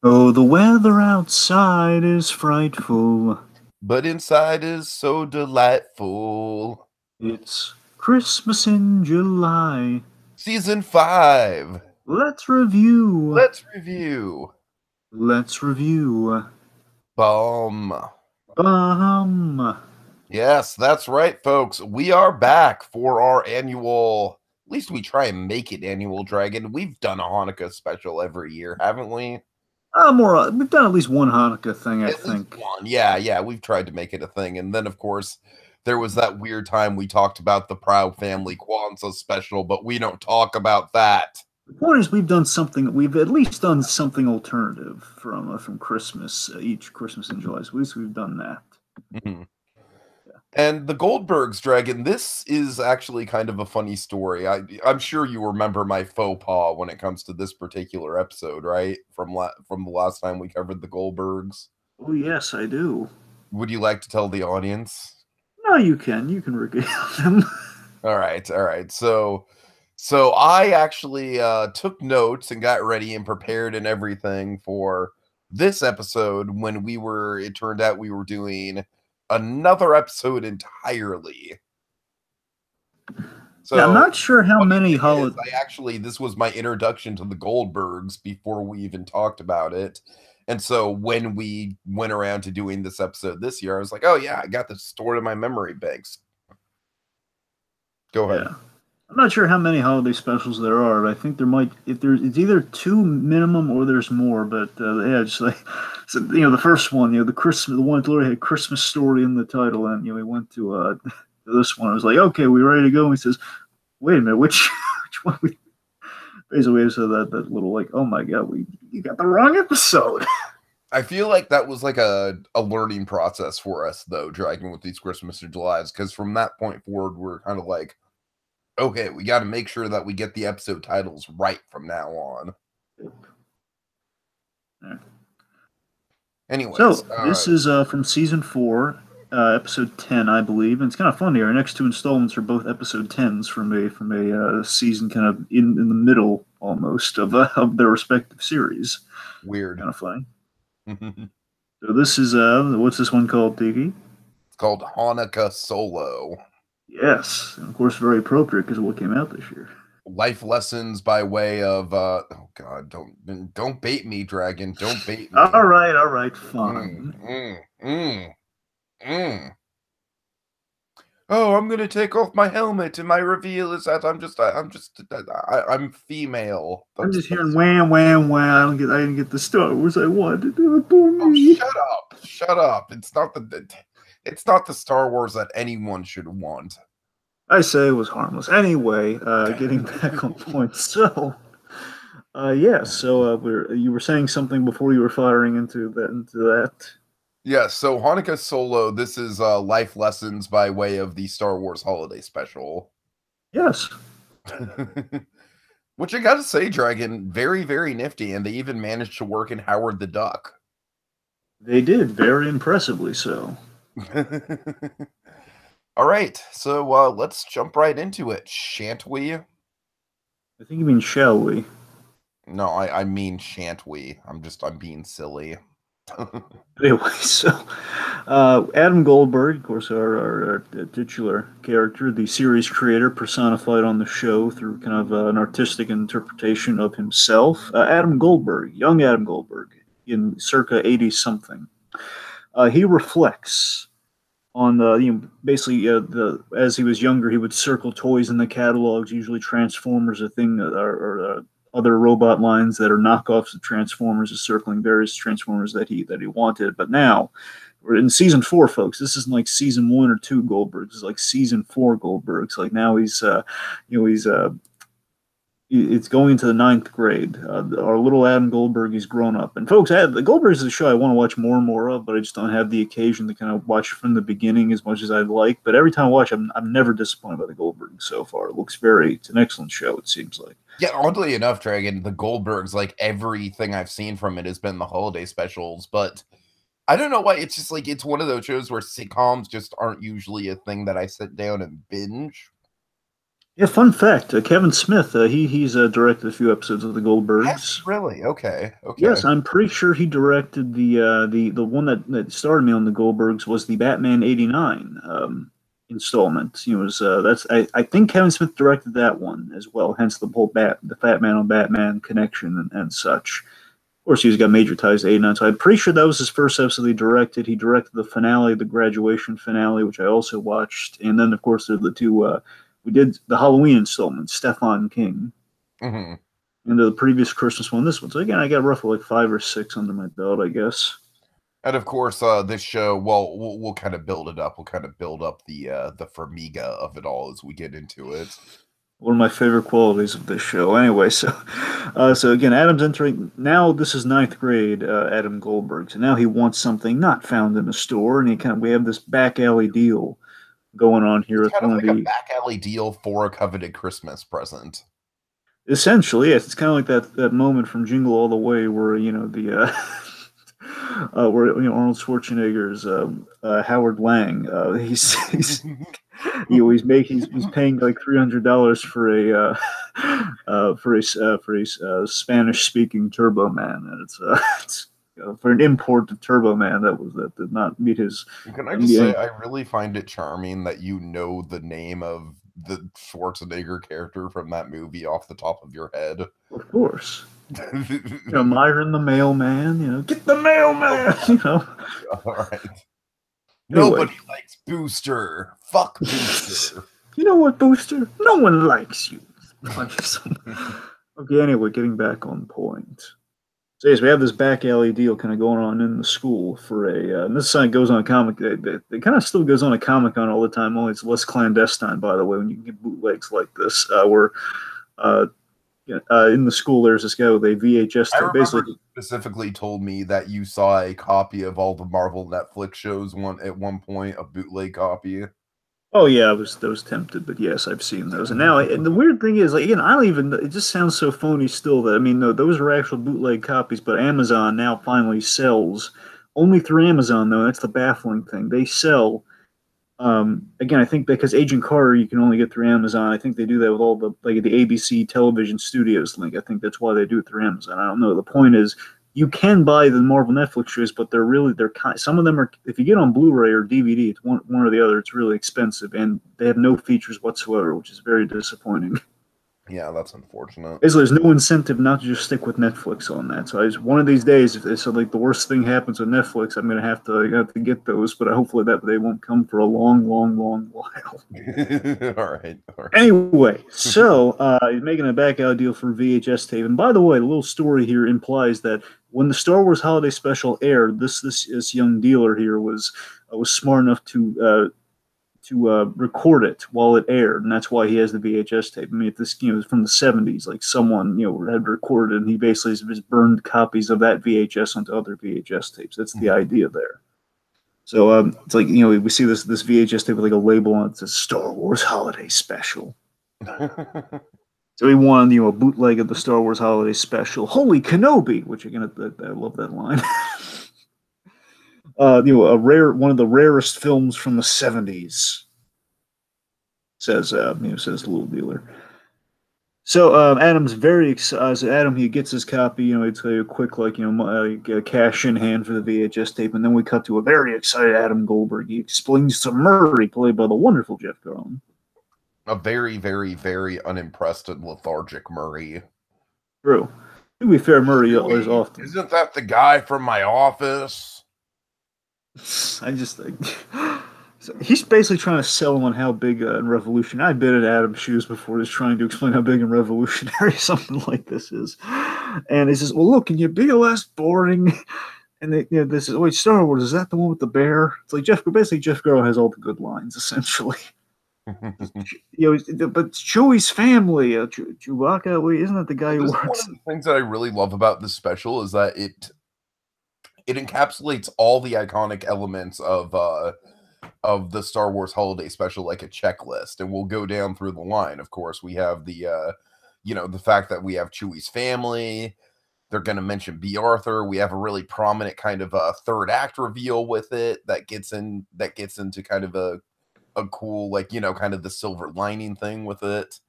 Oh, the weather outside is frightful. But inside is so delightful. It's Christmas in July. Season 5. Let's review. Let's review. Let's review. Bum. Bum. Yes, that's right, folks. We are back for our annual, at least we try and make it annual, Dragon. We've done a Hanukkah special every year, haven't we? We've done at least one Hanukkah thing, I At least think. one. Yeah, we've tried to make it a thing. And then, of course, there was that weird time we talked about the Proud Family Kwanzaa special, but we don't talk about that. The point is, we've done something. We've at least done something alternative from Christmas. Each Christmas in July. So at least we've done that. Mhm. And the Goldbergs, Dragon, this is actually kind of a funny story. I'm sure you remember my faux pas when it comes to this particular episode, right? From the last time we covered the Goldbergs. Oh yes, I do. Would you like to tell the audience? No, you can. You can regale them. All right. So I actually took notes and got ready and prepared and everything for this episode when it turned out we were doing another episode entirely. Yeah, I'm So not sure how many holidays. this was my introduction to the Goldbergs before we even talked about it. And so when we went around to doing this episode this year, I was like, oh yeah, I got this stored in my memory banks. Go ahead. Yeah. I'm not sure how many holiday specials there are. But I think there might, if there's, it's either two minimum or there's more. But yeah, just like so, the first one, the one that literally had Christmas story in the title, and we went to this one. I was like, okay, we ready to go? And he says, wait a minute, which which one? We basically so that little like, oh my god, you got the wrong episode. I feel like that was like a learning process for us though, Dragon, with these Christmas in Julys, because from that point forward, we're kind of like, okay, we got to make sure that we get the episode titles right from now on. Anyways, So this is from season 4, episode 10, I believe, and it's kind of funny. Our next two installments are both episode 10s from a season kind of in the middle almost of their respective series. Weird. Kind of funny. It's So this is what's this one called, Tiki? called Hanukkah Solo. Yes, and of course very appropriate because of what came out this year. Life lessons by way of oh god, don't bait me, Dragon. Don't bait me. All right, fine. Mm. Oh, I'm gonna take off my helmet, and my reveal is that I'm female. I'm just hearing wham wham wham. I didn't get the Star Wars I wanted. Oh, poor Oh, me. shut up! It's not the Star Wars that anyone should want. I say it was harmless. Anyway, getting back on point. So, yeah. So you were saying something before you were firing into that. Yeah, so Hanukkah Solo, this is life lessons by way of the Star Wars holiday special. Yes. Which I gotta say, Dragon, very, very nifty, and they even managed to work in Howard the Duck. They did very impressively so. All right, so let's jump right into it, shan't we? I think you mean shall we? No, I mean shan't we? I'm being silly. Anyway, so Adam Goldberg, of course, our titular character, the series creator personified on the show through kind of an artistic interpretation of himself. Adam Goldberg, young Adam Goldberg, in circa 80 something. He reflects on basically as he was younger, he would circle toys in the catalogs, usually Transformers, a thing, or other robot lines that are knockoffs of Transformers, is circling various Transformers that he wanted. But now we're in season 4, folks. This isn't like season 1 or 2 Goldbergs. It's like season 4 Goldbergs. Like now he's it's going into the 9th grade. Our little Adam Goldberg, he's grown up. And folks, the Goldbergs is a show I want to watch more and more of, but I just don't have the occasion to kind of watch from the beginning as much as I'd like. But every time I watch, I'm never disappointed by the Goldbergs so far. It's an excellent show, it seems like. Yeah, oddly enough, Dragon, the Goldbergs, like everything I've seen from it has been the holiday specials, but I don't know why. It's just like it's one of those shows where sitcoms just aren't usually a thing that I sit down and binge. Yeah, fun fact: Kevin Smith, he's directed a few episodes of the Has he Goldbergs. really? Okay, okay. Yes, I'm pretty sure he directed the one that started me on the Goldbergs was the Batman '89 installment. He was that's I think Kevin Smith directed that one as well. Hence the Fat Man on Batman connection and such. Of course, he's got major ties to '89, so I'm pretty sure that was his first episode he directed. He directed the finale, the graduation finale, which I also watched, and then of course there are the two. We did the Halloween installment, Stefan King, Hmm. into the previous Christmas one, this one. So again, I got roughly like 5 or 6 under my belt, I guess. And of course, this show, well, we'll kind of build it up. We'll kind of build up the Farmiga of it all as we get into it. One of my favorite qualities of this show. Anyway, so again, Adam's entering now. This is ninth grade, Adam Goldberg. So now he wants something not found in a store, and we have this back alley deal going on here It's with kind of one of like a the back alley deal for a coveted Christmas present. essentially, yes, it's kind of like that moment from Jingle All the Way where the where Arnold Schwarzenegger's Howard Lang. He's paying like $300 for a Spanish speaking Turbo Man, and it's for an import of Turbo Man that did not meet his. Can I just say, I really find it charming that you know the name of the Schwarzenegger character from that movie off the top of your head. Of course, Myron the mailman. Get the mailman. All right. Anyway. Nobody likes Booster. Fuck Booster. You know what, Booster? No one likes you. Okay, anyway, getting back on point. So yes, we have this back alley deal kind of going on in the school for and this side goes on a comic. It kind of still goes on a Comic Con all the time. Only it's less clandestine, by the way, when you can get bootlegs like this. Where in the school, there's this guy with a VHS tape. Basically, specifically told me that you saw a copy of all the Marvel Netflix shows at one point, a bootleg copy. Oh yeah, I was tempted, but yes, I've seen those. And the weird thing is, like, again, I don't even. It just sounds so phony still that no, those are actual bootleg copies. But Amazon now finally sells only through Amazon though. That's the baffling thing. They sell. Again, I think because Agent Carter you can only get through Amazon. I think they do that with all the ABC television studios link. I think that's why they do it through Amazon. I don't know. The point is, you can buy the Marvel Netflix shows, but some of them are, if you get on Blu-ray or DVD, it's one or the other. It's really expensive, and they have no features whatsoever, which is very disappointing. Yeah, that's unfortunate. Basically, there's no incentive not to just stick with Netflix on that. So one of these days, if like the worst thing happens with Netflix, I'm gonna have to get those, but hopefully that they won't come for a long, long, long while. All right. Anyway, so he's making a back out deal for VHS tape. And by the way, the little story here implies that when the Star Wars Holiday Special aired, this young dealer here was smart enough to record it while it aired, and that's why he has the VHS tape. I mean, if this is from the '70s, like someone had recorded, and he basically just burned copies of that VHS onto other VHS tapes. That's the idea there. So it's like we see this VHS tape with like a label on it that says Star Wars Holiday Special. So he won a bootleg of the Star Wars Holiday Special. Holy Kenobi, which again I love that line. One of the rarest films from the '70s. Says says the little dealer. So Adam's very excited. Adam, he gets his copy. It's a quick cash in hand for the VHS tape, and then we cut to a very excited Adam Goldberg. He explains to Murray, played by the wonderful Jeff Garlin. A very, very, very unimpressed and lethargic Murray. True. To be fair, Murray is often. Isn't that the guy from my office? I just think so he's basically trying to sell him on how big and revolutionary. I've been in Adam's shoes before, just trying to explain how big and revolutionary something like this is. And he says, "Well, look, can you be less boring?" And this is, wait, Star Wars, is that the one with the bear? It's like Jeff Garlin has all the good lines essentially. But Chewie's family, Chewbacca. Wait, isn't that the guy who works? One of the things that I really love about this special is that it encapsulates all the iconic elements of the Star Wars Holiday Special like a checklist, and we'll go down through the line. Of course, we have the the fact that we have Chewie's family. They're going to mention Bea Arthur. We have a really prominent kind of a third act reveal with it that gets into kind of a cool, kind of the silver lining thing with it.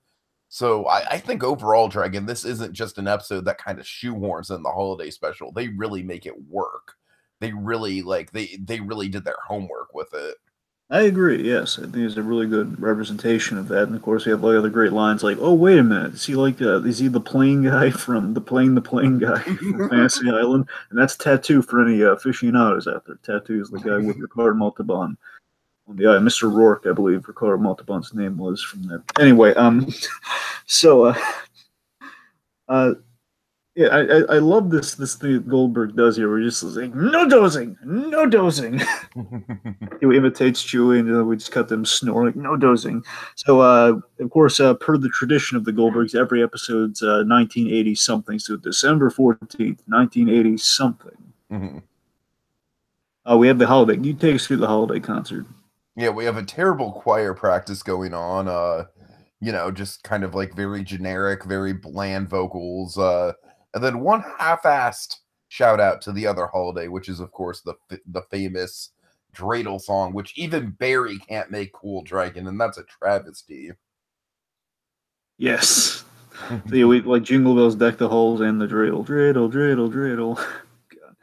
So I think overall, Dragon, this isn't just an episode that kind of shoehorns in the holiday special. They really make it work. They really they really did their homework with it. I agree. Yes, I think it's a really good representation of that. And of course, we have like other great lines like, "Oh, wait a minute, is he the plane guy from the plane guy from Fantasy Island?" And that's Tattoo for any aficionados out there. Tattoo is the guy with Ricardo Montalban on the eye. Mr. Rourke, I believe Ricardo Montalban's name was from that. Anyway, so uh, yeah, I love this thing that Goldberg does here. Where he just like, no dozing, no dozing. He imitates Chewie, and we just cut them snoring, no dozing. So, of course, per the tradition of the Goldbergs, every episode's 1980 something. So December 14th, 1980 something. Mhm. We have the holiday. You take us through the holiday concert. Yeah, we have a terrible choir practice going on. You know, just kind of like very generic, very bland vocals. And then one half-assed shout out to the other holiday, which is of course the famous dreidel song, which even Barry can't make cool, Dragon, and that's a travesty. Yes. So yeah, we like Jingle Bells Deck the Halls and the dreidel, dreidel, dreidel, dreidel.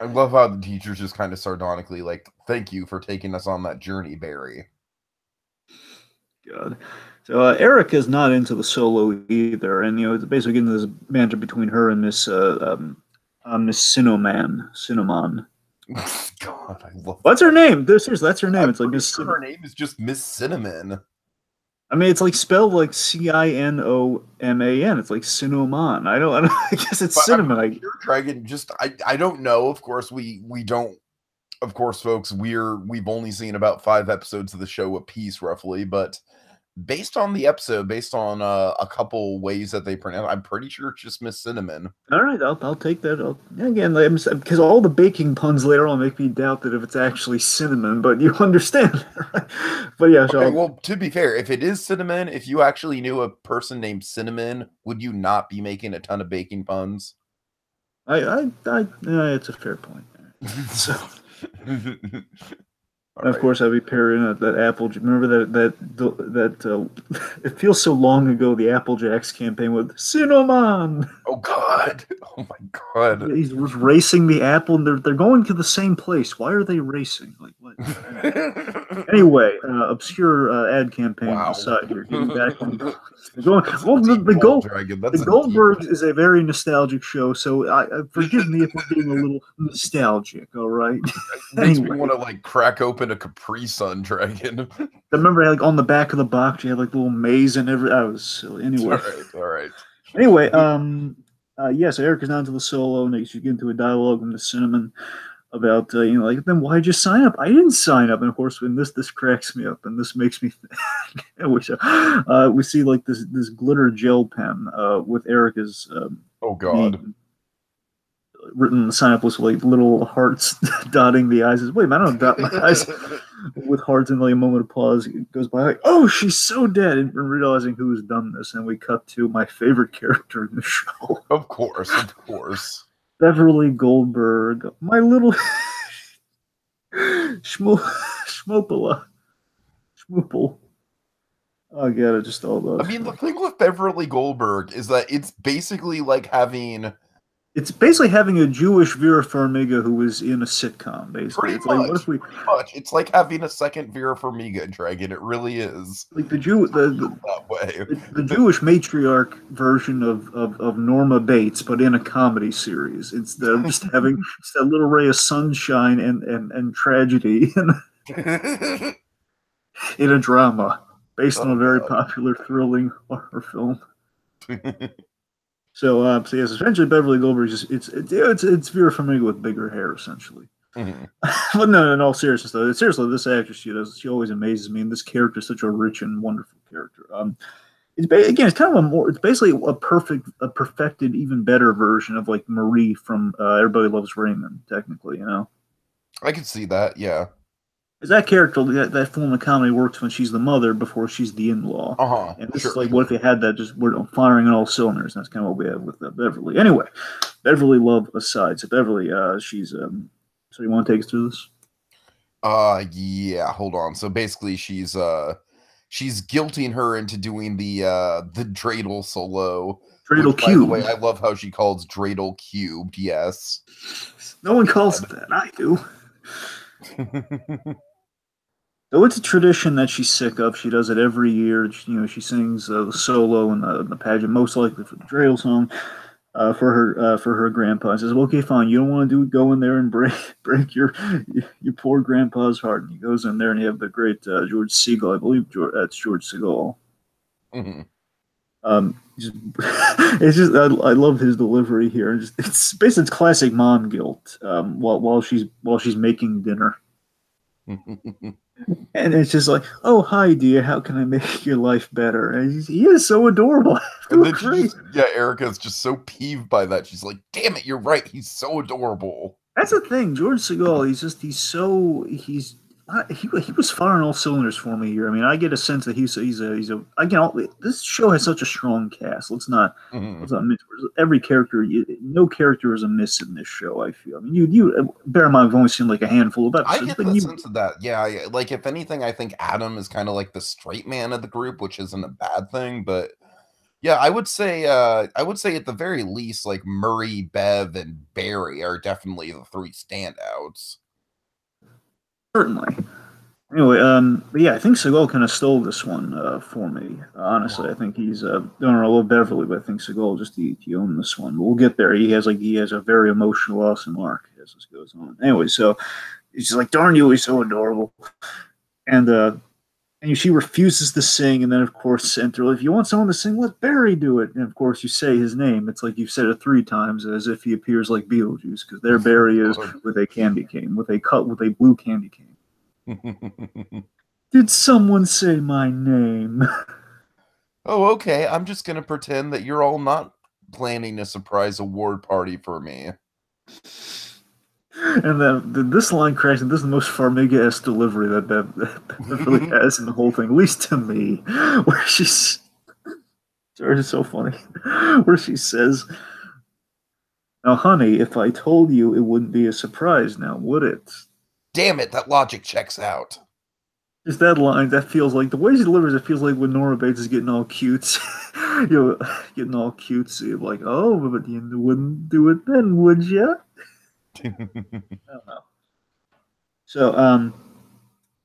I love how the teachers just kind of sardonically like, "Thank you for taking us on that journey, Barry." God. So Eric is not into the solo either, and it's basically getting this banter between her and Miss Cinnamon. God, I love. What's her name? Seriously, that's her name. It's like Miss. Her name is just Miss Cinnamon. I mean, it's like spelled like Cinoman. It's like Cinnamon. I don't. I guess it's cinnamon. Dragon. Just I don't know. Of course, we don't. Of course, folks, we've only seen about 5 episodes of the show a piece, roughly, but based on the episode, based on a couple ways that they pronounce, I'm pretty sure it's just Miss Cinnamon. All right, I'll take that. Again, because all the baking puns later on make me doubt that if it's actually cinnamon, but you understand, right? But yeah. Okay, well, to be fair, if it is cinnamon, if you actually knew a person named Cinnamon, would you not be making a ton of baking puns? It's a fair point. So. And of Right. course, I'd be parrying that Apple. Remember that it feels so long ago. The Apple Jacks campaign with Cinnamon. Oh God! Oh my God! He's racing the apple, and they're going to the same place. Why are they racing? Like what? Anyway, obscure ad campaign aside here. Getting back on going. Well, the Goldbergs is a very nostalgic show, so forgive me if we're getting a little nostalgic. All right. Makes me want to like crack open a Capri Sun, Dragon. I remember, like on the back of the box, you had like little maze and everything. I was silly. Anyway, all right. Anyway, yes, Eric is not into the solo, and they should get into a dialogue with the Cinnamon about like, then why'd you sign up? I didn't sign up. And of course, when this cracks me up, and this makes me I wish we see like this glitter gel pen with Erica's oh God. name written on the sign up list with like little hearts dotting the eyes. Wait, I don't dot my eyes with hearts, and like a moment of pause goes by, like, oh, she's so dead, and realizing who's done this, and we cut to my favorite character in the show. Of course. Beverly Goldberg, my little schmoopala. Schmoople. Oh god, I just all those. I mean, the thing with Beverly Goldberg is that it's basically like having a Jewish Vera Farmiga who was in a sitcom, basically. Pretty much. It's like having a second Vera Farmiga, Dragon. It really is. Like the that way. The Jewish matriarch version of Norma Bates, but in a comedy series. Instead of just having just a little ray of sunshine and tragedy in a drama based on a very popular, thrilling horror film. So yes, essentially Beverly Goldberg it's Vera Farmiga with bigger hair, essentially. Mm-hmm. But no, in all seriousness, though, seriously, this actress, she always amazes me, and this character is such a rich and wonderful character. It's kind of it's basically a perfected, even better version of like Marie from Everybody Loves Raymond, technically, I can see that, yeah. Because that character, that form of comedy works when she's the mother before she's the in-law. And this is like, what if you had that just we're firing on all cylinders? And that's kind of what we have with Beverly. Anyway, Beverly love aside. So Beverly, she's so you want to take us through this? Yeah, hold on. So basically she's she's guilting her into doing the dreidel solo. Dreidel Which, by the cube. way, I love how she calls dreidel cubed. Yes. No one calls it that. I do. Though it's a tradition that she's sick of. She does it every year. She sings the solo in the pageant, most likely for the dreidel song. For her grandpa. I says, well, okay, fine. You don't want to go in there and break your poor grandpa's heart. And he goes in there and you have the great George Segal. I believe that's George Segal. Mm-hmm. It's just I love his delivery here. It's basically it's classic mom guilt. While she's making dinner. And it's just like, oh, hi, dear. How can I make your life better? And he is so adorable. And then Erica's just so peeved by that. She's like, damn it, you're right. He's so adorable. That's the thing. George Segal, he was firing all cylinders for me here. I mean, I get a sense that this show has such a strong cast. Let's not miss every character. No character is amiss in this show. I feel. I mean, you bear in mind, I've only seen like a handful of episodes. I get the sense of that. Yeah, like if anything, I think Adam is kind of like the straight man of the group, which isn't a bad thing. But yeah, I would say at the very least, like Murray, Bev, and Barry are definitely the three standouts. Certainly. Anyway, but yeah, I think Segal kind of stole this one for me. Honestly, I think he's I love Beverly, but I think Segal just he owned this one. We'll get there. He has a very emotional, awesome arc as this goes on. Anyway, so he's just like, darn you, he's so adorable, and she refuses to sing, and then of course enter. If you want someone to sing, let Barry do it. And of course, you say his name. It's like you've said it 3 times, as if he appears like Beetlejuice, because there Barry is with a candy cane, with a blue candy cane. Did someone say my name? Oh, okay. I'm just gonna pretend that you're all not planning a surprise award party for me. And then this line cracks, and this is the most Farmiga-esque delivery that Beverly has in the whole thing, at least to me, where she's... Sorry, it's so funny. Where she says, now, honey, if I told you, it wouldn't be a surprise now, would it? Damn it, that logic checks out. Just that line, that feels like... The way she delivers it feels like when Nora Bates is getting all cute. Getting all cutesy. Like, oh, but you wouldn't do it then, would you? I don't know. So,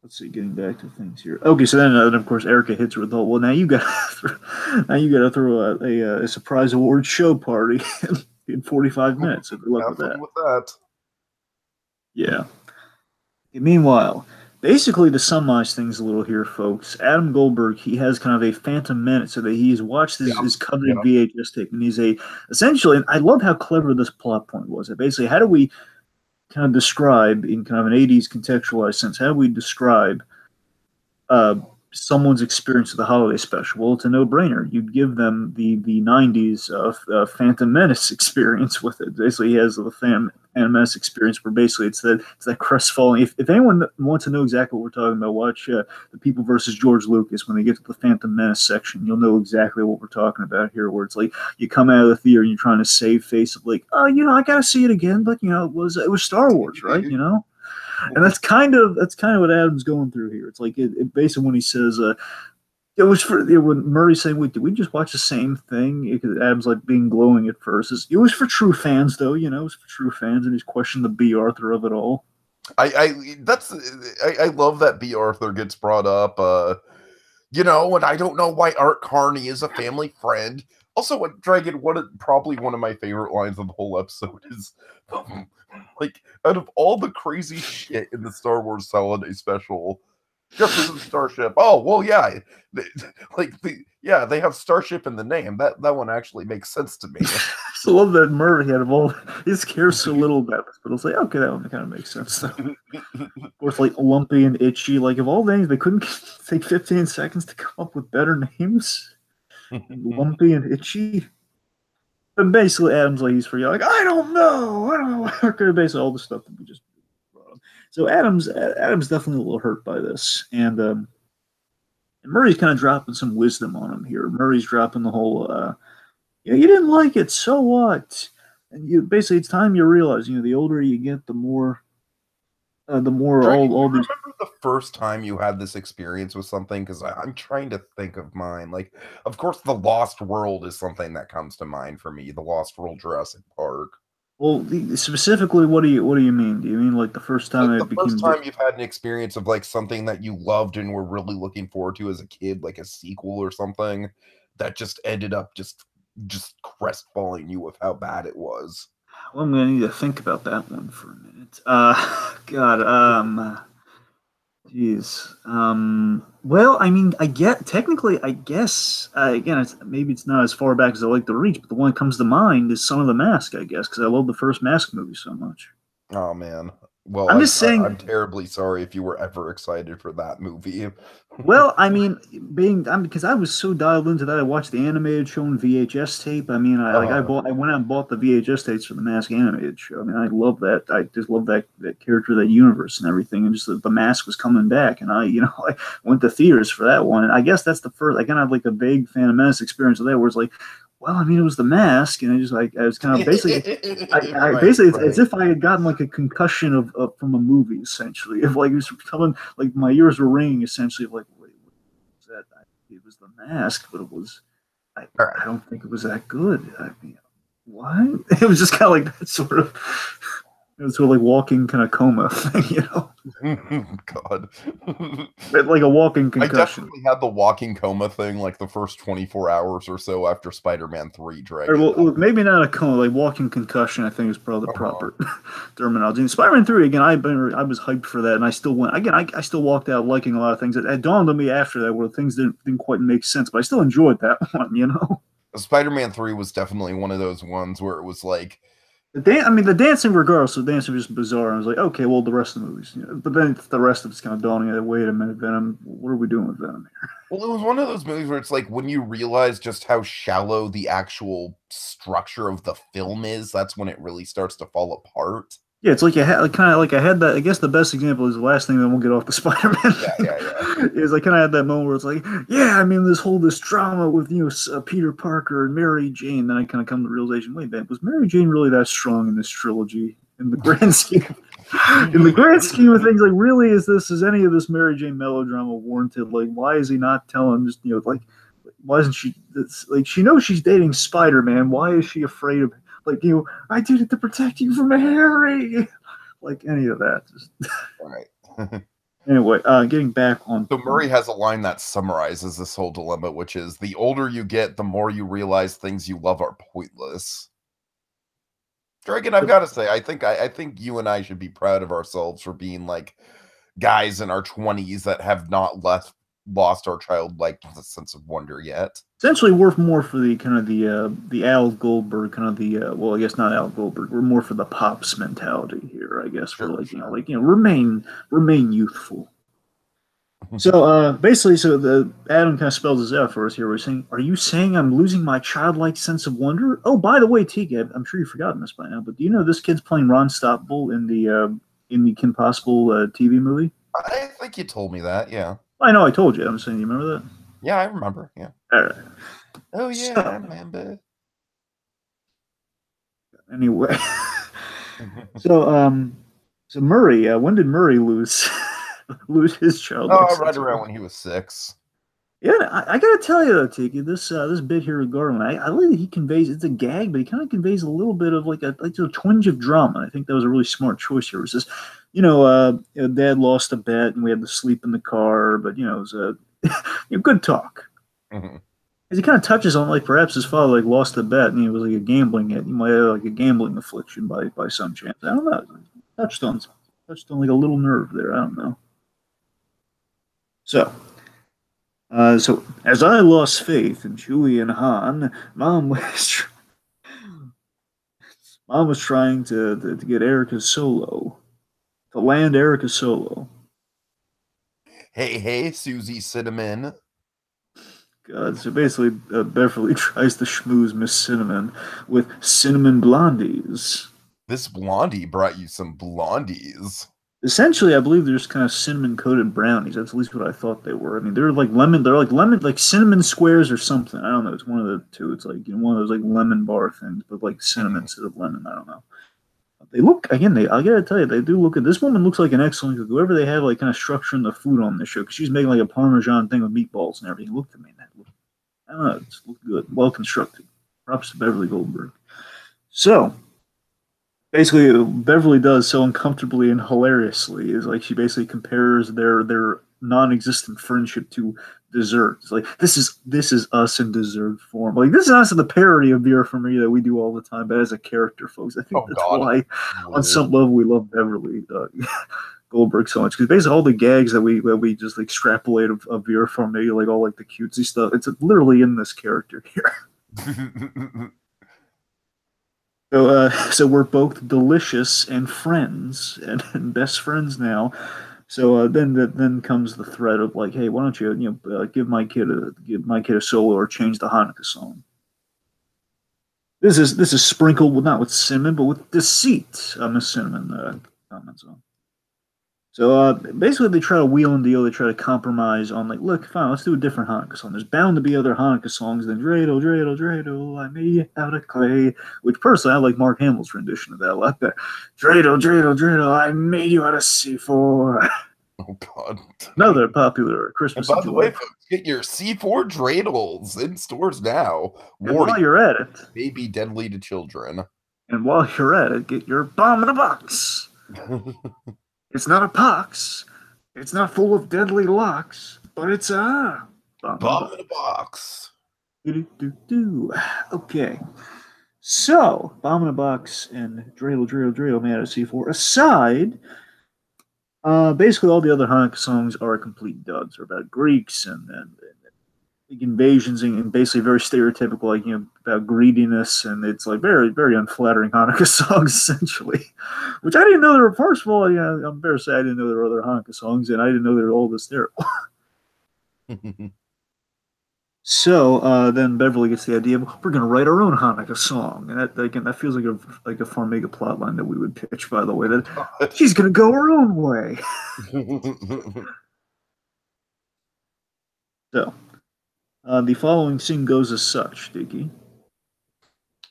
let's see. Getting back to things here. Okay, so then of course Erica hits her with the whole. Well, now you got to throw a surprise award show party in 45 minutes. Good luck with that. Yeah. Meanwhile, basically to summarize things a little here, folks, Adam Goldberg, he has kind of a phantom menace, so that he's watched his coveted VHS tape, and he's essentially, and I love how clever this plot point was. Basically, how do we kind of describe, in kind of an 80s contextualized sense, how do we describe someone's experience of the holiday special? Well, it's a no-brainer. You'd give them the 90s Phantom Menace experience with it. Basically, he has the Phantom Menace experience where basically it's that crestfallen. If anyone wants to know exactly what we're talking about, watch The People versus George Lucas. When they get to the Phantom Menace section, you'll know exactly what we're talking about here, where it's like you come out of the theater and you're trying to save face of like, oh, I got to see it again, but it was Star Wars, right? And that's kind of what Adam's going through here. It's like it basically when he says it was when Murray's saying, wait, did we just watch the same thing? Because Adam's like being glowing at first. It was for true fans, though. It was for true fans, and he's questioning the Bea Arthur of it all. I love that Bea Arthur gets brought up. And I don't know why Art Carney is a family friend. Also, Dragon, probably one of my favorite lines of the whole episode is, like, out of all the crazy shit in the Star Wars Holiday Special, Jefferson Starship. Oh, well, yeah. They have Starship in the name. That one actually makes sense to me. I love that Murray had of all his cares so little about this, but it's like, okay, that one kind of makes sense. Or it's like Lumpy and Itchy. Like, of all names, they couldn't take 15 seconds to come up with better names. Lumpy and Itchy. But basically, Adam's like, he's for you. Like, I don't know. Basically, all the stuff that we just brought up. So Adam's definitely a little hurt by this, and Murray's kind of dropping some wisdom on him here. Murray's dropping the whole, you didn't like it, so what? And basically, it's time you realize, the older you get, the more the more Dragon, do you all these. remember the first time you had this experience with something? Because I'm trying to think of mine. Like, of course, the Lost World is something that comes to mind for me. The Lost World Jurassic Park. Well, specifically, what do you mean? Do you mean like the first time Like it the first became? time you've had an experience of like something that you loved and were really looking forward to as a kid, like a sequel or something, that just ended up just crestfalling you with how bad it was. Well, I'm gonna need to think about that one for a minute. God, jeez. Well, I mean, I get technically, I guess. Again, maybe it's not as far back as I like to reach, but the one that comes to mind is Son of the Mask, I guess, because I love the first Mask movie so much. Oh man. Well, I'm just I'm saying. terribly sorry if you were ever excited for that movie. Well, I mean, because I was so dialed into that, I watched the animated show on VHS tape. I mean, Uh, I went out and bought the VHS tapes for the Mask animated show. I mean, I love that. I just love that character, that universe, and everything. And just the Mask was coming back, and I went to theaters for that one. And I guess that's the first. I kind of had like a vague Phantom Menace experience of that, where it's like, well, I mean, it was the Mask, and I was kind of basically. I right, basically, it's as right. if I had gotten like a concussion from a movie, essentially. If like it was coming, like my ears were ringing, essentially. Like, wait, what was that? It was the Mask, but it was. I, All right. I don't think it was that good. I mean, what? It was just kind of like that sort of. It was sort of like walking kind of coma thing. God. Like a walking I concussion. definitely had the walking coma thing like the first 24 hours or so after Spider-Man 3 Or Dragon. well, look, maybe not a coma, like walking concussion. I think is probably the Uh-huh. proper terminology. And Spider-Man 3 again. I was hyped for that, and I still went again. I still walked out liking a lot of things. It dawned on me after that where things didn't quite make sense, but I still enjoyed that one. Spider-Man 3 was definitely one of those ones where it was like, I mean, the dancing, regardless, the dancing was just bizarre. I was like, okay, well, the rest of the movies, but then the rest of it's kind of dawning. Wait a minute, Venom. What are we doing with Venom here? well, it was one of those movies where it's like when you realize just how shallow the actual structure of the film is, that's when it really starts to fall apart. Yeah, it's like you had kind of like I had that. I guess the best example is the last thing. Then we'll get off the Spider-Man Yeah, thing. yeah, yeah. Is I kind of had that moment where it's like, yeah, I mean, this drama with Peter Parker and Mary Jane. Then I kind of come to the realization, wait, man, was Mary Jane really that strong in this trilogy? In the grand scheme, in the grand scheme of things, like, really, is any of this Mary Jane melodrama warranted? Like, why is he not telling? Just like, why isn't she? Like, she knows she's dating Spider-Man. Why is she afraid of? Like, I did it to protect you from Harry. Like any of that. All right. Anyway, getting back on So point. Murray has a line that summarizes this whole dilemma, which is the older you get, the more you realize things you love are pointless. Dragon, I've got to say, I think you and I should be proud of ourselves for being like guys in our 20s that have not lost our childlike sense of wonder yet. Essentially, we're more for the kind of the Al Goldberg kind of well, I guess not Al Goldberg. We're more for the pops mentality here. I guess we're Sure, like sure. remain youthful. So basically, the Adam kind of spells this out for us here. We're saying, "Are you saying I'm losing my childlike sense of wonder?" Oh, by the way, Tiki, I'm sure you've forgotten this by now, but do you know this kid's playing Ron Stoppable in the Kim Possible TV movie? I think you told me that, yeah. I know, I told you. I'm saying, you remember that? Yeah, I remember, yeah. All right. Oh, yeah, I So remember. anyway, so so Murray, when did Murray lose lose his childlike Oh, right sense of around wonder? when he was 6. Yeah, I gotta tell you though, Tiki, this bit here with Garland, I like that he conveys, it's a gag, but he kind of conveys a little bit of like a twinge of drama. I think that was a really smart choice here. It was just, Dad lost a bet and we had to sleep in the car, but it was a good talk. Mhm. As he kind of touches on like perhaps his father like lost a bet and he was like a gambling it. He might have like a gambling affliction by some chance. I don't know. Touched on like a little nerve there. I don't know. So so as I lost faith in Chewie and Han, Mom was trying to get Erica Solo to land Erica Solo. Hey, hey, Susie Cinnamon. God, so basically, Beverly tries to schmooze Miss Cinnamon with cinnamon blondies. This blondie brought you some blondies. Essentially, I believe they're just kind of cinnamon coated brownies. That's at least what I thought they were. I mean, they're like lemon. They're like lemon, like cinnamon squares or something. I don't know. It's one of the two. It's like one of those like lemon bar things, but like cinnamon Mhm. instead of lemon. I don't know. They look again. I gotta tell you, they do look. This woman looks like an excellent cook. Whoever they have like kind of structuring the food on this show, because she's making like a Parmesan thing with meatballs and everything. Look to me, that look, I don't know, it's looked good, well constructed. Props to Beverly Goldberg. So basically, Beverly does so uncomfortably and hilariously is like she basically compares their non-existent friendship to dessert. It's like this is us in dessert form. Like this is us in the parody of Vera Farmiga that we do all the time, but as a character, folks. I think that's why, on some level, we love Beverly Goldberg so much because basically all the gags that we just like extrapolate of Vera Farmiga, like all like the cutesy stuff, it's literally in this character here. So we're both delicious and friends and best friends now. So then comes the threat of like, hey, why don't you give my kid a solo or change the Hanukkah song? This is sprinkled not with cinnamon but with deceit. Miss Cinnamon comments on. So basically, they try to wheel and deal. They try to compromise on like, look, fine, let's do a different Hanukkah song. There's bound to be other Hanukkah songs than "Dreidel, Dreidel, Dreidel, I made you out of clay," which personally I like Mark Hamill's rendition of that a lot better. "Dreidel, Dreidel, Dreidel, I made you out of C4." Oh God! Another popular Christmas. And by the way, folks, get your C4 dreidels in stores now. And while you're at it, may be deadly to children. And while you're at it, get your bomb in a box. It's not a pox. It's not full of deadly locks, but it's a bomb in a box. Okay. So, bomb in a box and Dreidel made out of C4 aside, basically all the other Hanukkah songs are complete duds. They're about Greeks and invasions and basically very stereotypical, like, about greediness, and it's like very, very unflattering Hanukkah songs, essentially. Which I didn't know there were, first of all, I'm embarrassed to say I didn't know there were other Hanukkah songs, and I didn't know they were all this terrible. So then Beverly gets the idea of, we're going to write our own Hanukkah song. And that, again, that feels like a Farmiga plotline that we would pitch, by the way, that she's going to go her own way. So, the following scene goes as such, Tiki.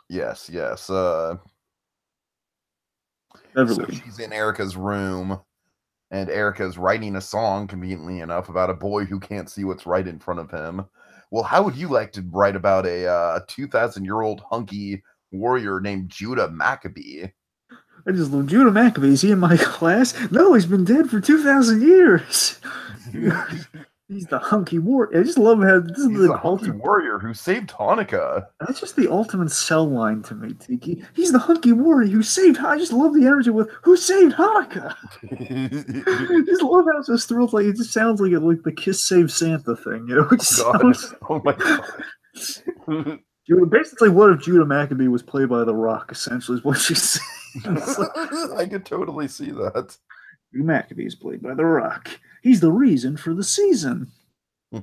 Yes. Beverly. So she's in Erica's room, and Erica's writing a song, conveniently enough, about a boy who can't see what's right in front of him. Well, how would you like to write about a 2,000-year-old hunky warrior named Judah Maccabee? I just love Judah Maccabee. Is he in my class? No, he's been dead for 2,000 years. He's the hunky warrior. I just love how this is the hunky warrior who saved Hanukkah. That's just the ultimate sell line to me, Tiki. He's the hunky warrior who saved. I just love the energy with who saved Hanukkah. I just love how it's just thrilled. Like it just sounds like the Kiss Save Santa thing. Oh my God. Basically, what if Judah Maccabee was played by The Rock? Essentially, is what she's saying. I could totally see that. Judah Maccabee is played by The Rock. He's the reason for the season. So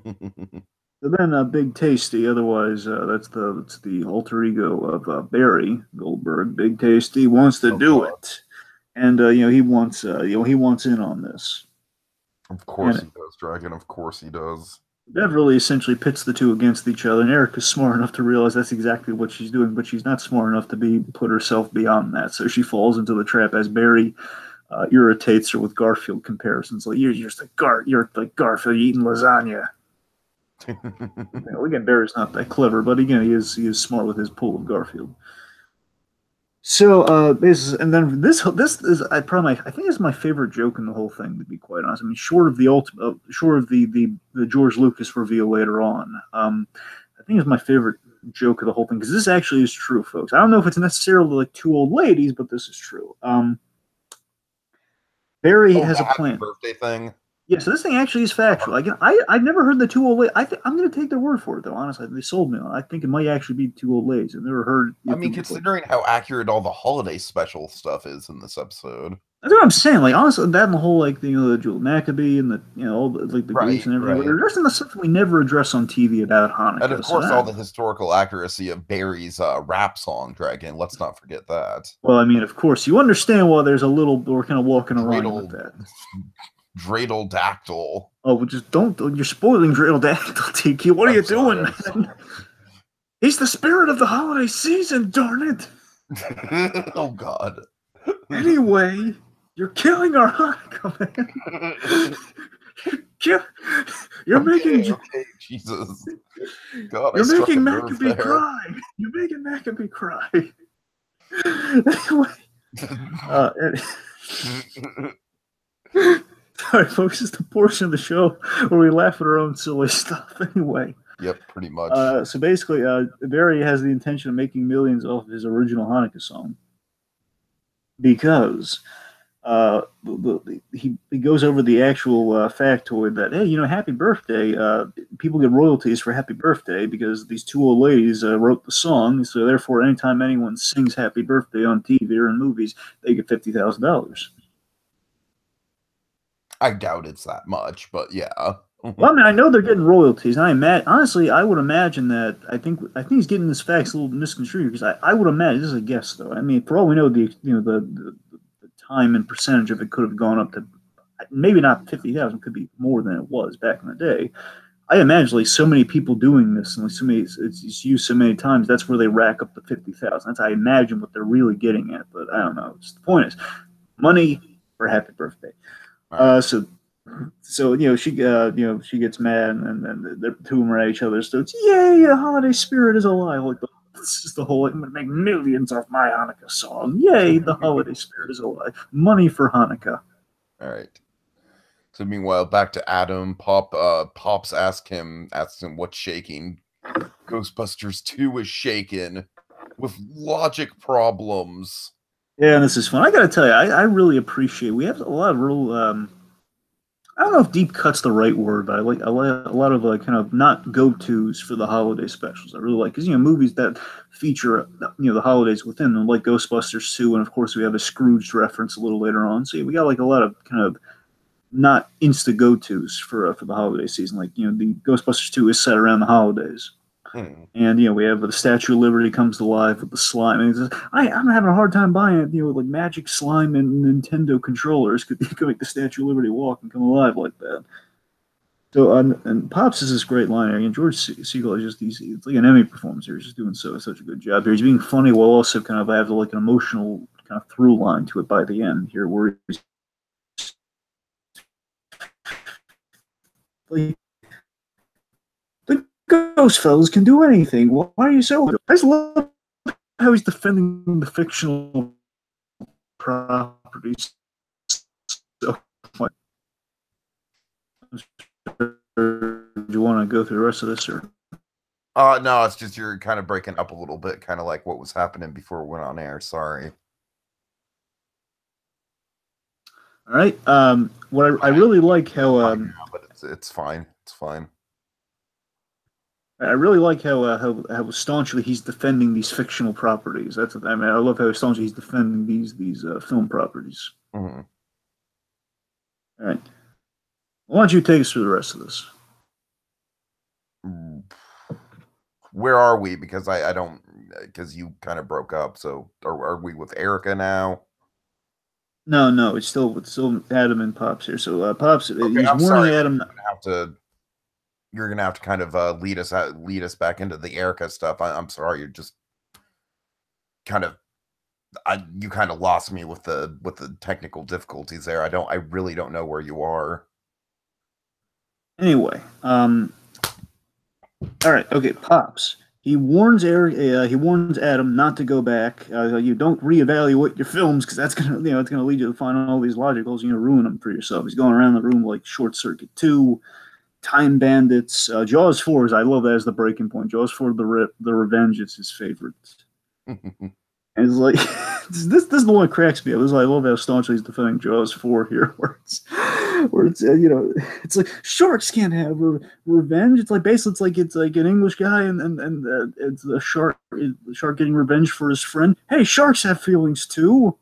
then, Big Tasty. Otherwise, that's the alter ego of Barry Goldberg. Big Tasty wants to do it, and he wants in on this. Of course he does, Dragon. Of course he does. Beverly essentially pits the two against each other, and Erica's smart enough to realize that's exactly what she's doing, but she's not smart enough to put herself beyond that. So she falls into the trap as Barry irritates her with Garfield comparisons. Like you're like Garfield eating lasagna. Again, Barry's not that clever, but again, he is smart with his pull of Garfield. So and then this is I think it's my favorite joke in the whole thing, to be quite honest. I mean, short of the George Lucas reveal later on, I think it's my favorite joke of the whole thing, because this actually is true, folks. I don't know if it's necessarily like two old ladies, but this is true. Barry has a plan. Birthday thing. Yeah, so this thing actually is factual. I've never heard the two old ladies. I'm going to take their word for it, though. Honestly, they sold me on it. I think it might actually be two old ladies. I've never heard. I mean, considering how accurate all the holiday special stuff is in this episode. That's what I'm saying. Like, honestly, that and the whole the Judah Maccabee and all the Greeks and everything. We're addressing the stuff we never address on TV about Hanukkah. And of course, all the historical accuracy of Barry's rap song, Dragon. Let's not forget that. Well, I mean, of course, you understand why there's a little. We're kind of walking around with that. Dreidel Dactyl. Oh, well, just don't. You're spoiling Dreidel Dactyl, Tiki. What are you doing, man? He's the spirit of the holiday season, darn it. Oh, God. Anyway, you're killing our Hanukkah, man. You're making Jesus. God, I you're struck a making nerve Maccabee there. cry. You're making Maccabee cry. Anyway, uh, sorry, folks. It's the portion of the show where we laugh at our own silly stuff. Anyway. Yep, pretty much. So basically, Barry has the intention of making millions off of his original Hanukkah song because he goes over the actual factoid that, hey, happy birthday. People get royalties for happy birthday because these two old ladies wrote the song. So therefore, anytime anyone sings happy birthday on TV or in movies, they get $50,000. I doubt it's that much, but yeah. Well, I mean, I know they're getting royalties. Honestly, I would imagine that. I think he's getting this facts a little misconstrued because I would imagine, this is a guess though. I mean, for all we know, the time and percentage of it could have gone up to maybe not 50,000, could be more than it was back in the day. I imagine like so many people doing this and like so many it's used so many times. That's where they rack up the 50,000. That's I imagine what they're really getting at. But I don't know. Just the point is, money for happy birthday. So she gets mad and the two of them are at each other. So it's yay, the holiday spirit is alive. Like this is the whole. I'm gonna make millions off my Hanukkah song. Yay, the holiday spirit is alive. Money for Hanukkah. All right. So meanwhile, back to Adam. Pops asks him what's shaking. Ghostbusters 2 is shaken with logic problems. Yeah, and this is fun. I gotta tell you, I really appreciate. We have a lot of real. I don't know if deep cut's the right word, but I like a lot of kind of not go-tos for the holiday specials. I really like because movies that feature the holidays within them, like Ghostbusters 2, and of course we have a Scrooge reference a little later on. So we got like a lot of kind of not insta go-tos for the holiday season. Like the Ghostbusters 2 is set around the holidays. And we have the Statue of Liberty comes to life with the slime. And I'm having a hard time buying it. Like magic slime and Nintendo controllers could make the Statue of Liberty walk and come alive like that. So and Pops is this great line. And George Segal is just it's like an Emmy performance here. He's just doing such a good job here. He's being funny while also kind of have like an emotional kind of through line to it by the end here, where he's like, ghost fellas can do anything. Why are you so? I just love how he's defending the fictional properties so much. Do you want to go through the rest of this, or? No, it's just you're kind of breaking up a little bit, kind of like what was happening before we went on air. Sorry. All right. What I really like how but it's fine. It's fine. I really like how staunchly he's defending these fictional properties. That's what I mean. I love how staunchly he's defending these film properties. Mm-hmm. All right. Why don't you take us through the rest of this? Where are we? Because I don't, because you kind of broke up. So are we with Erica now? No, it's still Adam and Pops here. So Pops, okay, he's warning Adam. You're gonna have to kind of lead us back into the Erica stuff. I'm sorry, you're just kind of you kind of lost me with the technical difficulties there. I really don't know where you are. Anyway, all right, okay, Pops. He warns Adam not to go back. You don't reevaluate your films because that's gonna it's gonna lead you to find all these logicals. Ruin them for yourself. He's going around the room like Short Circuit 2. Time Bandits, Jaws 4 I love that as the breaking point. Jaws 4, the Revenge is his favorite. And it's like this is the one that cracks me up. I love how staunchly he's defending Jaws 4 here, where it's it's like sharks can't have revenge. It's like basically it's like an English guy and it's the shark getting revenge for his friend. Hey, sharks have feelings too.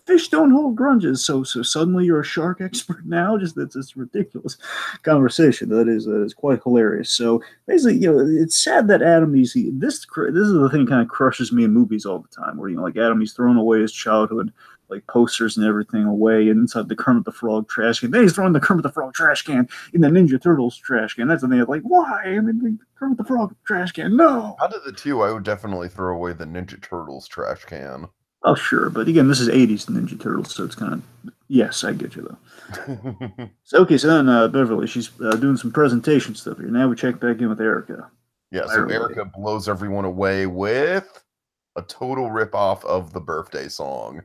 Fish don't hold grudges, so suddenly you're a shark expert now. That's ridiculous conversation. That is quite hilarious. So basically, it's sad that Adam this is the thing that kind of crushes me in movies all the time, where like Adam, he's throwing away his childhood like posters and everything away inside the Kermit the Frog trash can. Then he's throwing the Kermit the Frog trash can in the Ninja Turtles trash can. That's the thing. Like, why? I mean, the Kermit the Frog trash can. No. Out of the two, I would definitely throw away the Ninja Turtles trash can. Oh, sure, but again, this is '80s Ninja Turtles, so it's kind of yes, I get you though. So okay, so then Beverly, she's doing some presentation stuff here. Now we check back in with Erica. Yeah, so Fire away. Erica blows everyone away with a total ripoff of the birthday song.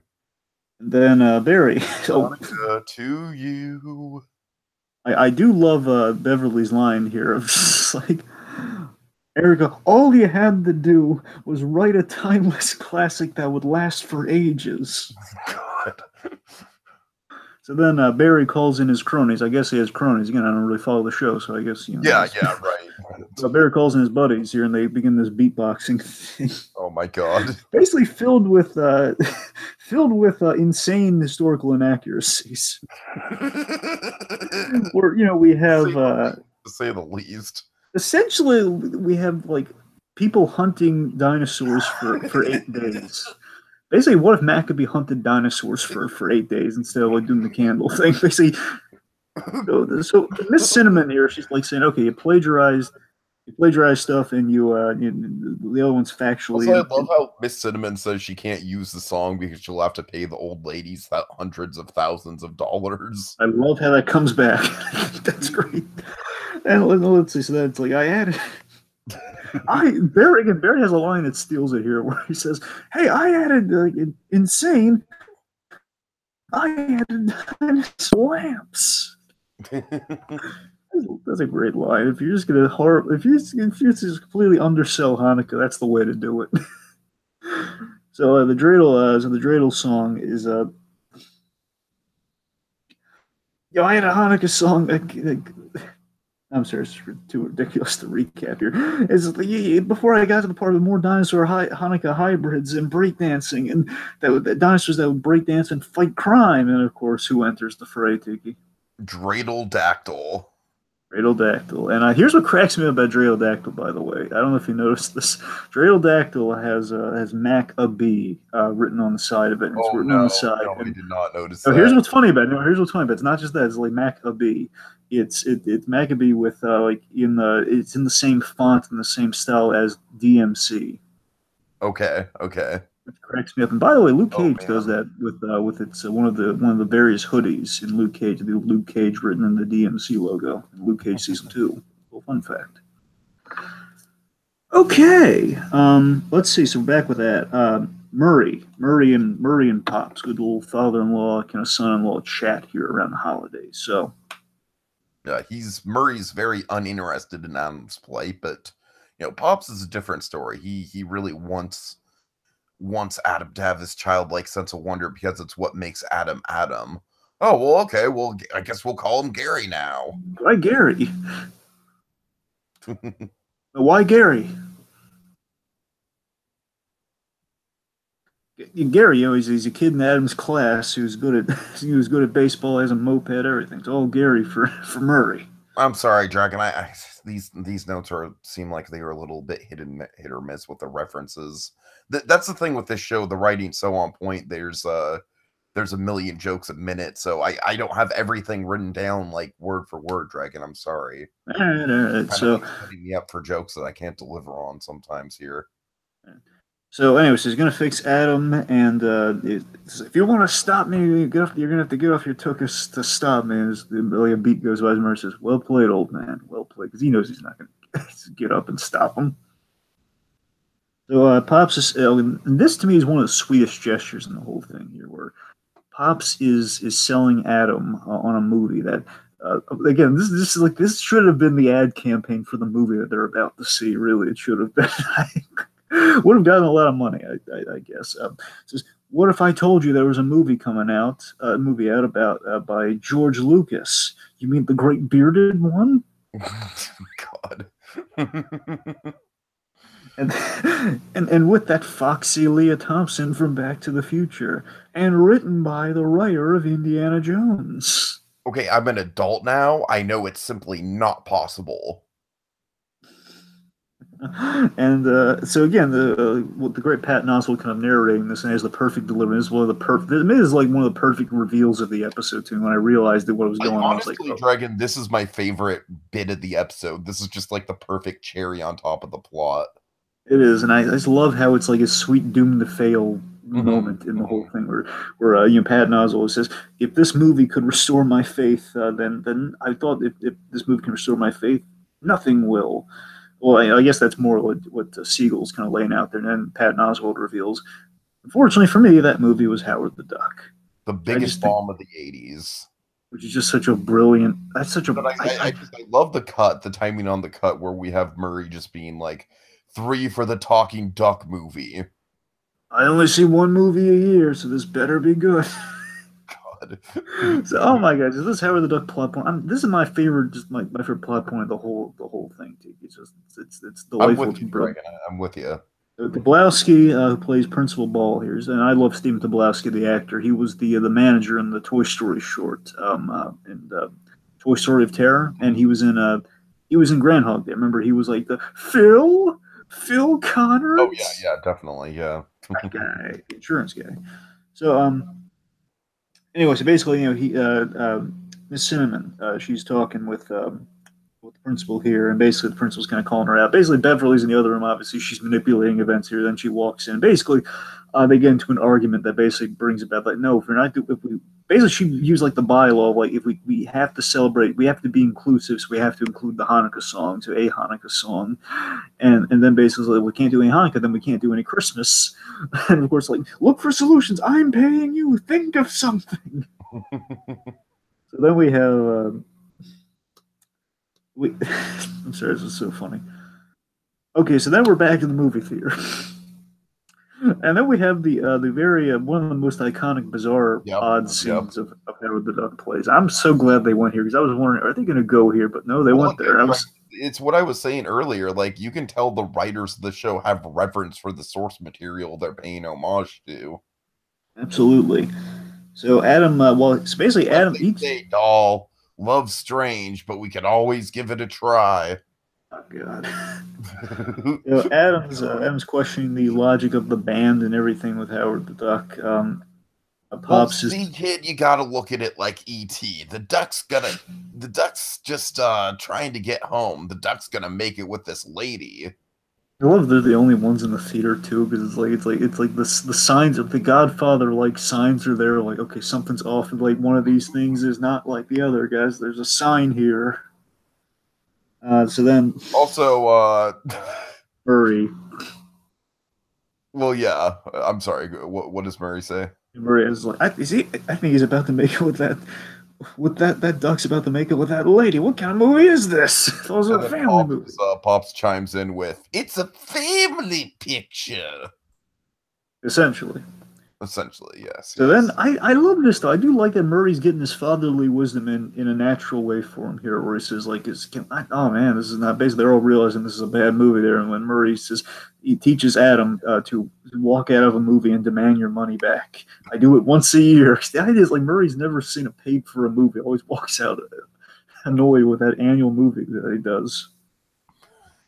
And then Barry. So Hanukkah to you. I do love Beverly's line here of just like Erica. All you had to do was write a timeless classic that would last for ages. God. So then Barry calls in his cronies. I guess he has cronies. Again, I don't really follow the show, so I guess, you know. Yeah, right. So Barry calls in his buddies here, and they begin this beatboxing thing. Oh my God. Basically filled with insane historical inaccuracies. Where, you know, we have to say the least. essentially we have like people hunting dinosaurs for 8 days. Basically, what if Maccabee hunted dinosaurs for 8 days instead of like doing the candle thing? Basically, so Miss Cinnamon here, she's like saying, okay, you plagiarize stuff, and the other one's factually. Also, I love how Miss Cinnamon says she can't use the song because she'll have to pay the old ladies that hundreds of thousands of dollars. I love how that comes back. That's great. And let's see, so that's like I added. Barry has a line that steals it here, where he says, "Hey, I added insane. I added lamps." That's a great line. If you're just gonna if you just completely undersell Hanukkah, that's the way to do it. So the dreidel song is I had a Hanukkah song. I'm sorry, it's too ridiculous to recap here. It's before I got to the part of more dinosaur Hanukkah hybrids and breakdancing, and that dinosaurs that would breakdance and fight crime, and of course, who enters the fray, Tiki? Dreidel-dactyl. Dreidel-dactyl. And here's what cracks me up about Dreidel-dactyl, by the way. I don't know if you noticed this. Dreidel-dactyl has Maccabee written on the side of it. It's written on the side. No, I did not notice that. Here's what's funny about it. No, here's what's funny about it. It's not just that. It's like Maccabee. It's Maccabee with it's in the same font and the same style as DMC. Okay. Which cracks me up. And by the way, Luke Cage does that with its one of the various hoodies in Luke Cage. The Luke Cage written in the DMC logo. Luke Cage season 2. Little fun fact. Okay, let's see. So we're back with that. Murray and Pops, good little father-in-law, kind of son-in-law chat here around the holidays. So. Murray's very uninterested in Adam's plight, but Pops is a different story. He really wants Adam to have this childlike sense of wonder because it's what makes Adam Adam. Oh, well, okay. Well, I guess we'll call him Gary now. Why Gary? Why Gary? Gary, he's a kid in Adam's class who's good at baseball, has a moped, everything. It's all Gary for Murray. I'm sorry, Dragon. These notes seem like they were a little bit hit or miss with the references. That's the thing with this show. The writing's so on point. There's a million jokes a minute, so I don't have everything written down like word for word, Dragon. I'm sorry. All right. So putting me up for jokes that I can't deliver on sometimes here. So, anyways, he's gonna fix Adam, and if you want to stop me, you're gonna have to get off your tuchus to stop me. And a beat goes by, and says, "Well played, old man. Well played," because he knows he's not gonna get up and stop him. So Pops is, and this to me is one of the sweetest gestures in the whole thing here, where Pops is selling Adam on a movie that. Again, this should have been the ad campaign for the movie that they're about to see. Really, it should have been. Would have gotten a lot of money, I guess. Says, what if I told you there was a movie coming out, about by George Lucas? You mean the great bearded one? God. and with that foxy Leah Thompson from Back to the Future, and written by the writer of Indiana Jones. Okay, I'm an adult now. I know it's simply not possible. And so again, the great Patton Oswalt kind of narrating this, and has the perfect delivery. This is one of the perfect reveals of the episode too. When I realized that what was going on, honestly, I was like, Dragon, this is my favorite bit of the episode. This is just like the perfect cherry on top of the plot. It is, and I just love how it's like a sweet doomed to fail moment in the whole thing where Patton Oswalt says, "If this movie could restore my faith, then I thought if this movie can restore my faith, nothing will." Well, I guess that's more what Segal's kind of laying out there, and then Patton Oswalt reveals. Unfortunately for me, that movie was Howard the Duck. The biggest bomb of the 80s. Which is just such a brilliant. That's such a. But I love the cut, the timing on the cut, where we have Murray just being like, 3 for the talking duck movie. I only see one movie a year, so this better be good. God. So, oh my gosh, is this Howard the Duck plot point? This is my favorite, just my favorite plot point of the whole thing. It's just it's delightful. I'm with you, Dragon. I'm with you. Dablowski, who plays Principal Ball here, and I love Stephen Dablowski, the actor. He was the manager in the Toy Story short, and Toy Story of Terror, and he was in Groundhog Day. Remember, he was like the Phil Connors. Oh yeah, definitely, yeah. That guy, the insurance guy. So anyway, so basically, he Miss Cinnamon, she's talking with the principal here, and basically the principal's kind of calling her out. Basically, Beverly's in the other room. Obviously, she's manipulating events here. Then she walks in. Basically, they get into an argument that basically brings about like, no, basically she used like the bylaw, like if we have to celebrate, we have to be inclusive, so we have to include the Hanukkah song, so a Hanukkah song, and then basically like, we can't do any Hanukkah, then we can't do any Christmas, and of course like look for solutions. I'm paying you. Think of something. So then we have. I'm sorry, this is so funny. Okay, so then we're back to the movie theater, and then we have the very one of the most iconic, bizarre, odd scenes of Howard the Duck plays. I'm so glad they went here because I was wondering, are they going to go here? But no, they went there. It's what I was saying earlier. Like you can tell the writers of the show have reverence for the source material they're paying homage to. Absolutely. So Adam, it's basically Adam eats. Doll. Love's strange, but we can always give it a try. Oh God! Adam's questioning the logic of the band and everything with Howard the Duck. Pops kid, you got to look at it like E.T. The duck's just trying to get home. The duck's gonna make it with this lady. I love they're the only ones in the theater too, because it's like the signs of the Godfather, like signs are there, like okay, something's off, and like one of these things is not like the other guys. There's a sign here. So then also Murray. Well, yeah, I'm sorry. What does Murray say? Murray is like, I think he's about to make it with that. That duck's about to make it with that lady. What kind of movie is this? Those are family movies. Pops chimes in with, "It's a family picture." Essentially, yes. So then I love this though. I do like that Murray's getting his fatherly wisdom in a natural way for him here, where he says like, "Oh man, this is not." Basically, they're all realizing this is a bad movie there, and when Murray says he teaches Adam to walk out of a movie and demand your money back. I do it once a year. The idea is like Murray's never seen a paid for a movie. Always walks out annoyed with that annual movie that he does.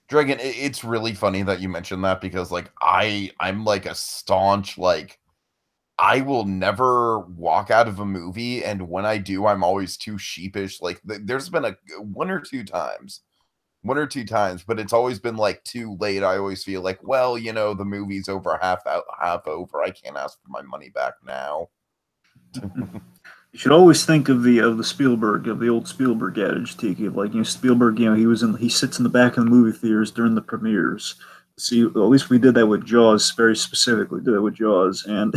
Dragon, it's really funny that you mentioned that because like I'm like a staunch like. I will never walk out of a movie, and when I do, I'm always too sheepish. Like, there's been one or two times, but it's always been like too late. I always feel like, well, the movie's over half over. I can't ask for my money back now. You should always think of the old Spielberg adage, Tiki, of like Spielberg. He sits in the back of the movie theaters during the premieres. See, at least we did that with Jaws, very specifically did it with Jaws, and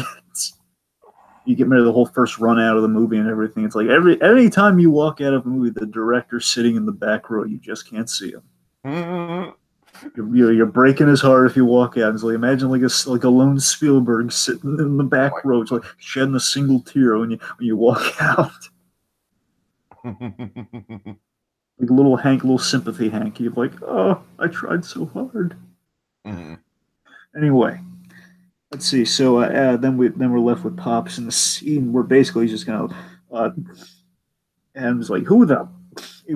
you get rid of the whole first run out of the movie and everything. It's like every time you walk out of a movie, the director's sitting in the back row. You just can't see him. Mm-hmm. You're breaking his heart if you walk out. It's like imagine like a lone Spielberg sitting in the back row, it's like shedding a single tear when you walk out. Like a little sympathy Hank. You're like, oh, I tried so hard. Mm-hmm. Anyway, let's see. So then we're left with Pops in the scene where basically he's just Adam's like, who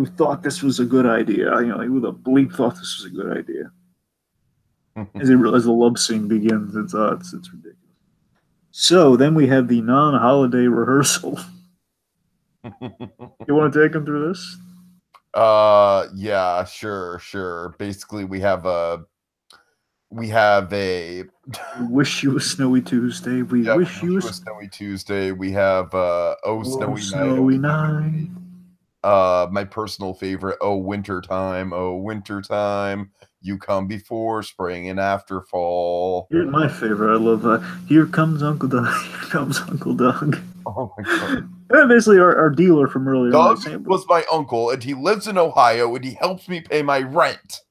thought this was a good idea? Like, who the bleep thought this was a good idea? As the love scene begins, it's ridiculous. So then we have the non-holiday rehearsal. You want to take him through this? Yeah, sure. Basically, we have We have a We wish you a snowy Tuesday. We wish you a Snowy Tuesday. We have Oh Snowy Night. Snowy Night. My personal favorite, Oh Winter Time. Oh Winter Time. You come before spring and after fall. Here's my favorite. I love Here Comes Uncle Doug. Here Comes Uncle Doug. Oh my god. And basically our dealer from earlier. Doug was my uncle, and he lives in Ohio, and he helps me pay my rent.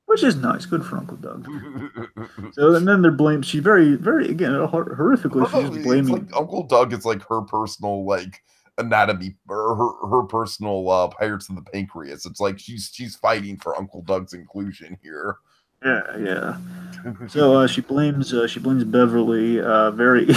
Which is nice. Good for Uncle Doug. So, and then they're blamed. She's very, very, again, horrifically, she's just blaming. Like Uncle Doug is like her personal, like, anatomy, or her personal Pirates of the Pancreas. It's like she's fighting for Uncle Doug's inclusion here. Yeah. So she blames Beverly very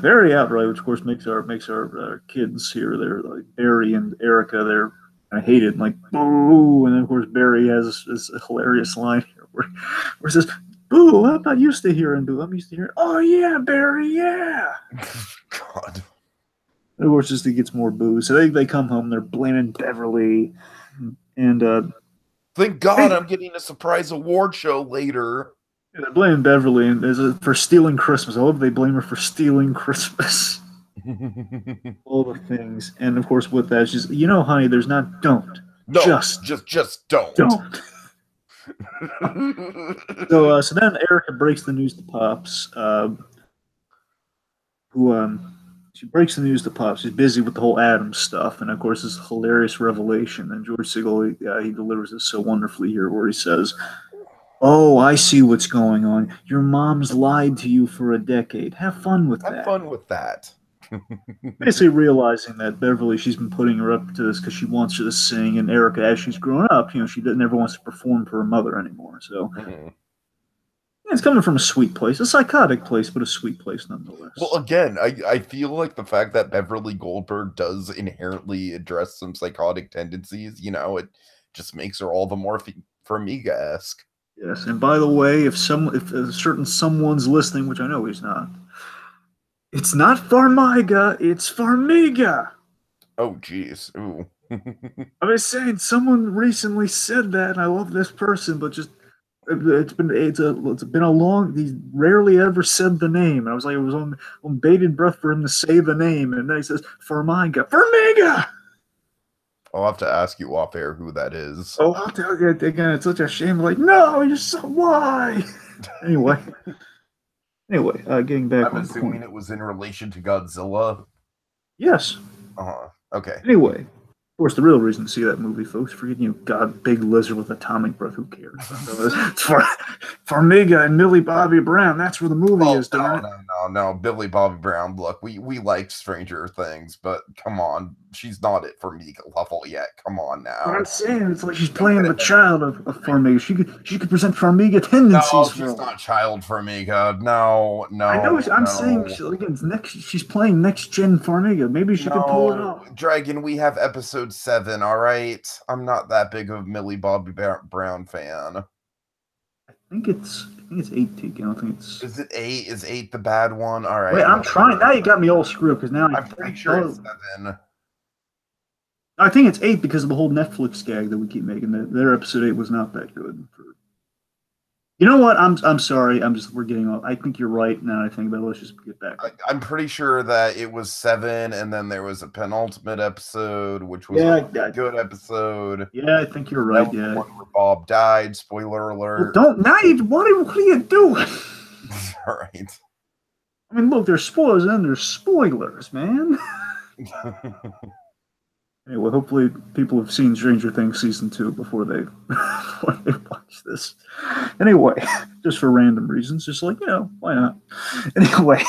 very outright, which of course makes our kids here. They're like Barry and Erica. They're kind of hated, like boo. And then of course Barry has this hilarious line here where it says, "Boo! I'm not used to hearing boo. I'm used to hearing, oh yeah, Barry, yeah." God. And of course, just he gets more boo. So they come home. They're blaming Beverly, and thank God I'm getting a surprise award show later. Yeah, they're blaming Beverly for stealing Christmas. I hope they blame her for stealing Christmas. All the things. And of course, with that, she's, honey, there's not, don't. No, just don't. Don't. So then Erica breaks the news to Pops, she breaks the news to Pops. She's busy with the whole Adam stuff, and of course, this hilarious revelation. And George Segal, he delivers this so wonderfully here, where he says, "Oh, I see what's going on. Your mom's lied to you for a decade. Have fun with that." Have fun with that. Basically realizing that Beverly, she's been putting her up to this because she wants her to sing, and Erica, as she's grown up, she never wants to perform for her mother anymore. So it's coming from a sweet place, a psychotic place, but a sweet place nonetheless. Well, again, I feel like the fact that Beverly Goldberg does inherently address some psychotic tendencies, it just makes her all the more Farmiga-esque. Yes, and by the way, if a certain someone's listening, which I know he's not, it's not Farmiga, it's Farmiga. Oh, jeez. Ooh. I was saying, someone recently said that, and I love this person, but just it's been a long. He rarely ever said the name. And I was like, it was on bated breath for him to say the name, and then he says Farmiga. I'll have to ask you off air who that is. Oh, I'll tell you again. It's such a shame. Like, no, you're so why? Anyway, getting back. I'm assuming it was in relation to Godzilla. Yes. Okay. Anyway, of course, the real reason to see that movie, folks, forget God, big lizard with atomic breath. Who cares? It's Farmiga and Millie Bobby Brown. That's where the movie is. No, Billy Bobby Brown. Look, we like Stranger Things, but come on, she's not at Farmiga level yet. Come on now. What I'm saying, it's like she's playing the child of Farmiga. She could present Farmiga tendencies. No, she's not child Farmiga. No. I know. I'm saying she's playing next gen Farmiga. Maybe she could pull it off. Dragon, we have episode 7. All right, I'm not that big of a Millie Bobby Brown fan. I think it's 8, Tiki. I don't think it's. Is it 8? Is 8 the bad one? All right. Wait, I'm trying. Now you got me all screwed up because now I'm pretty sure it's 7. I think it's 8 because of the whole Netflix gag that we keep making. Their episode 8 was not that good. You know what? I'm sorry. We're getting off. I think you're right now. I think, but let's just get back. I'm pretty sure that it was 7, and then there was a penultimate episode, which was a good episode. Yeah, I think you're right. Yeah, one where Bob died. Spoiler alert. Well, what are you doing? All right. I mean, look, there's spoilers and there's spoilers, man. Anyway, hopefully people have seen Stranger Things season 2 before they watch this. Anyway, just for random reasons, just like, why not? Anyway,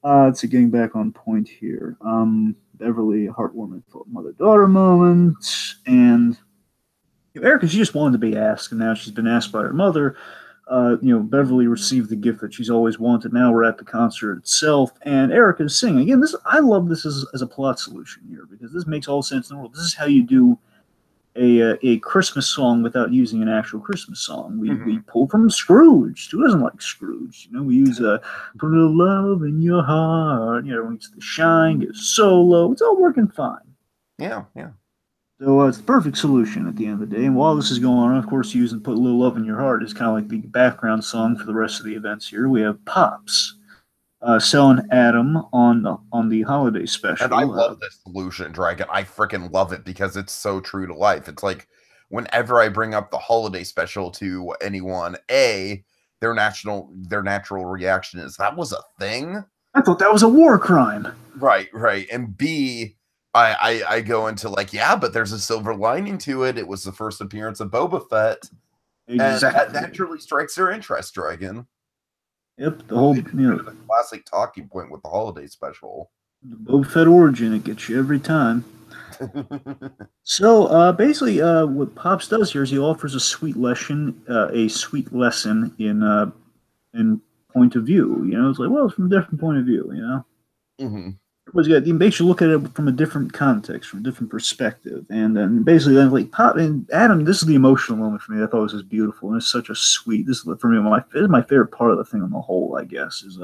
let's see, getting back on point here. Beverly, heartwarming mother-daughter moment, and Erica, she just wanted to be asked, and now she's been asked by her mother. Beverly received the gift that she's always wanted. Now we're at the concert itself, and Erica's singing. Again, I love this as a plot solution here, because this makes all sense in the world. This is how you do a Christmas song without using an actual Christmas song. We pull from Scrooge. Who doesn't like Scrooge? We use put a love in your heart. When it's the shine, get solo. It's all working fine. Yeah. So it's the perfect solution at the end of the day. And while this is going on, of course, using "Put a Little Love in Your Heart" is kind of like the background song for the rest of the events here. We have Pops selling Adam on the holiday And I special. love this solution, Dragon. I freaking love it because it's so true to life. It's like whenever I bring up the holiday special to anyone, their natural reaction is that was a thing. I thought that was a war crime. Right, right. And B, I go into like, yeah, but there's a silver lining to it. It was the first appearance of Boba Fett. And that Exactly. naturally strikes their interest, Dragon. Yep. The whole The classic talking point with the holiday special. the Boba Fett origin, it gets you every time. So basically, what Pops does here is he offers a sweet lesson in point of view. You know, it's like, well, it's from a different point of view. You know, Mm-hmm. he makes you look at it from a different context, from a different perspective, and then basically, then like Pop and Adam. This is the emotional moment for me. I thought this was beautiful, and it's such a sweet. This is for me this is my favorite part of the thing on the whole. I guess is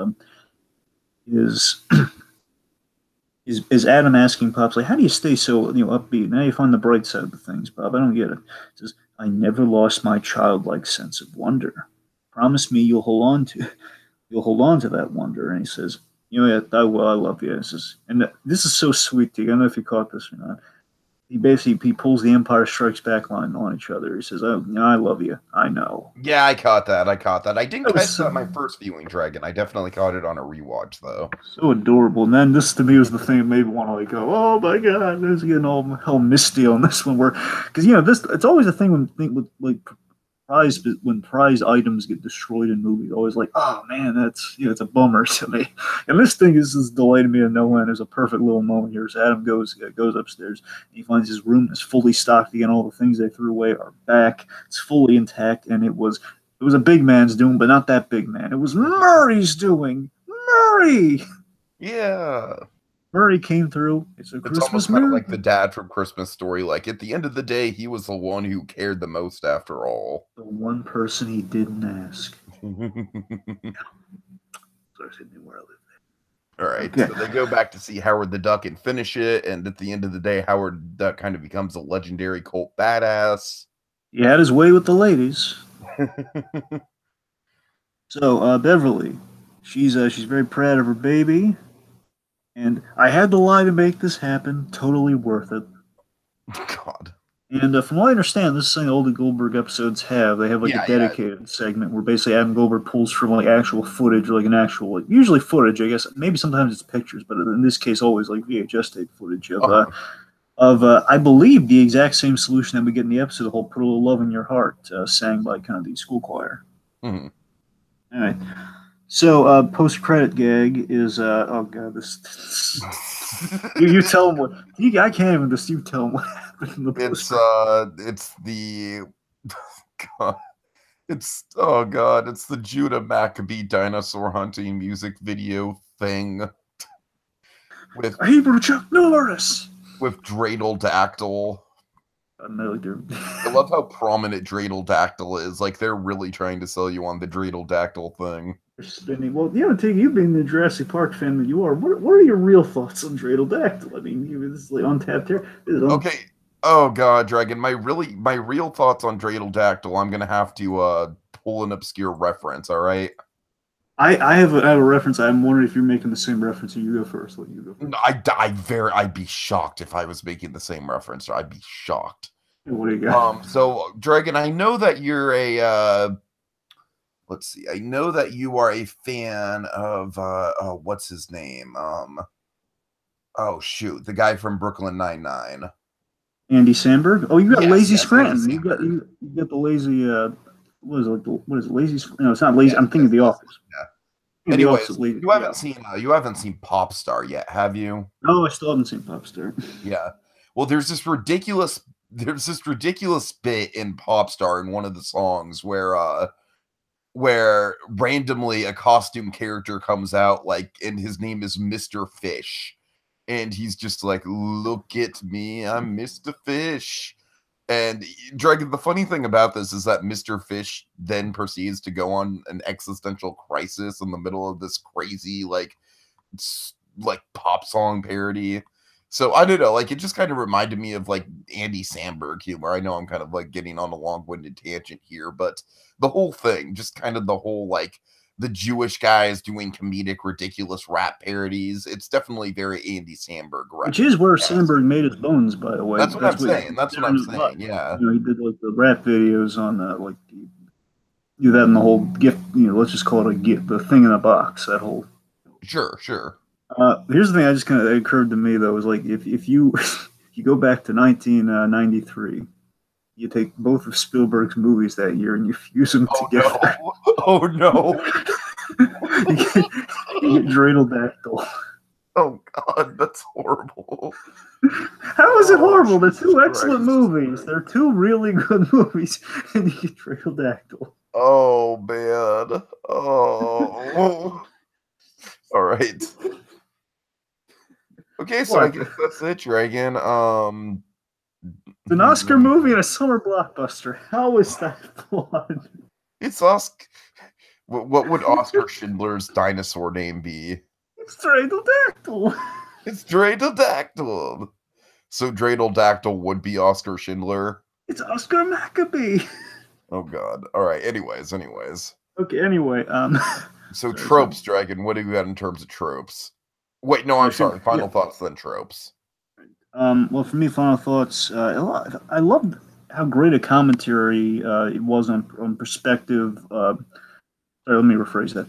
is Adam asking Pops like, how do you stay so upbeat? Now you find the bright side of the things, Bob. I don't get it. He says, I never lost my childlike sense of wonder. Promise me you'll hold on to that wonder. And he says, yeah, I will. I love you. And this is so sweet to you. I don't know if you caught this or not. He pulls the Empire Strikes Back line on each other. He says, "Oh, I love you. I know." Yeah, I caught that. I didn't catch So, that my first viewing, Dragon. I definitely caught it on a rewatch, though. so adorable. And then this to me was the thing that made me want to like go, "Oh my god!" There's getting all misty on this one. Where because this it's always a thing with like prize items get destroyed in movies. Always like, oh man, that's it's a bummer to me. And this thing is delighting me to no end. There's a perfect little moment here as Adam goes upstairs and he finds his room is fully stocked again. All the things they threw away are back. It's fully intact, and it was a big man's doing, but not that big man. It was Murray's doing. Murray. Yeah. Murray came through. It's a It's Christmas almost kind of like miracle. the dad from Christmas Story. Like, at the end of the day, he was the one who cared the most after all. The one person he didn't ask. So I knew where I lived. All right, Okay. so they go back to see Howard the Duck and finish it, and at the end of the day, Howard the Duck kind of becomes a legendary cult badass. He had his way with the ladies. So Beverly, she's very proud of her baby, and I had to lie to make this happen. Totally worth it. God. And from what I understand, this is something all the Goldberg episodes have. They have like a dedicated segment where basically Adam Goldberg pulls from like actual footage, like an actual, like, usually footage, I guess. Maybe sometimes it's pictures, but in this case, always like VHS tape footage of I believe the exact same solution that we get in the episode, the whole "Put a Little Love in Your Heart," sang by kind of the school choir. Mm-hmm. All right. So post credit gag is oh god this you tell them what I can't even just you tell them what happened in the post. It's the God. It's oh god, it's the Judah Maccabee dinosaur hunting music video thing with Hebrew Chuck Norris with Dreidel Dactyl. I I love how prominent Dreidel Dactyl is. Like, they're really trying to sell you on the Dreidel Dactyl thing. spinning. Well, Tig, you being the Jurassic Park fan that you are, what are your real thoughts on Dreidel Dactyl? I mean, this is like untapped here. Okay. Oh god, Dragon. My real thoughts on Dreidel Dactyl, I'm gonna have to pull an obscure reference, all right? I have a reference. I'm wondering if you're making the same reference. You go first. Let you go first. I'd be shocked if I was making the same reference. I'd be shocked. What do you got? So Dragon, I know that you're a let's see. I know that you are a fan of what's his name? Oh shoot, the guy from Brooklyn Nine-Nine. Andy Samberg. Oh, you got Lazy Scranton. Andy You got the lazy. What is it? What is it? Lazy? No, it's not lazy. Yeah, I'm thinking of The Office. Yeah. Anyways, you haven't seen Pop Star yet, have you? No, I still haven't seen Pop Star. Yeah. Well, there's this ridiculous bit in Pop Star in one of the songs where randomly a costume character comes out, like, and his name is Mr. Fish. And he's just like, look at me, I'm Mr. Fish. And Dragon, the funny thing about this is that Mr. Fish then proceeds to go on an existential crisis in the middle of this crazy, like pop song parody. So I don't know, like it just kind of reminded me of like Andy Samberg humor. I know I'm kind of like getting on a long-winded tangent here, but the whole thing, just kind of the whole like the Jewish guys doing comedic, ridiculous rap parodies. It's definitely very Andy Samberg rap. Which is where Samberg made his bones, by the way. That's what I'm That's what saying. That's what I'm saying. Yeah. he did like the rap videos on like do that in the whole gift. Let's just call it a gift, the thing in a box. That whole. Sure, sure. Here's the thing. I just kind of occurred to me though is like if you you go back to 1993, you take both of Spielberg's movies that year and you fuse them together. No. Oh no! you get Dreidel-Dactyl. Oh god, that's horrible. How is it horrible? They're two excellent movies. They're two really good movies, and you get Dreidel-Dactyl. Oh man. Oh. All right. Okay, so I guess that's it, Dragon. It's an Oscar movie and a summer blockbuster. How is that flawed? It's Oscar. What would Oscar Schindler's dinosaur name be? It's Dreidel-Dactyl. It's Dreidel-Dactyl. So Dreidel-Dactyl would be Oscar Schindler. It's Oscar Maccabee. Oh god. All right. Anyways. Okay. Anyway. So tropes, Dragon. What do you got in terms of tropes? Wait, no, I'm sorry. Final thoughts, then tropes. Well, for me, final thoughts. I loved how great a commentary it was on perspective. Sorry, let me rephrase that.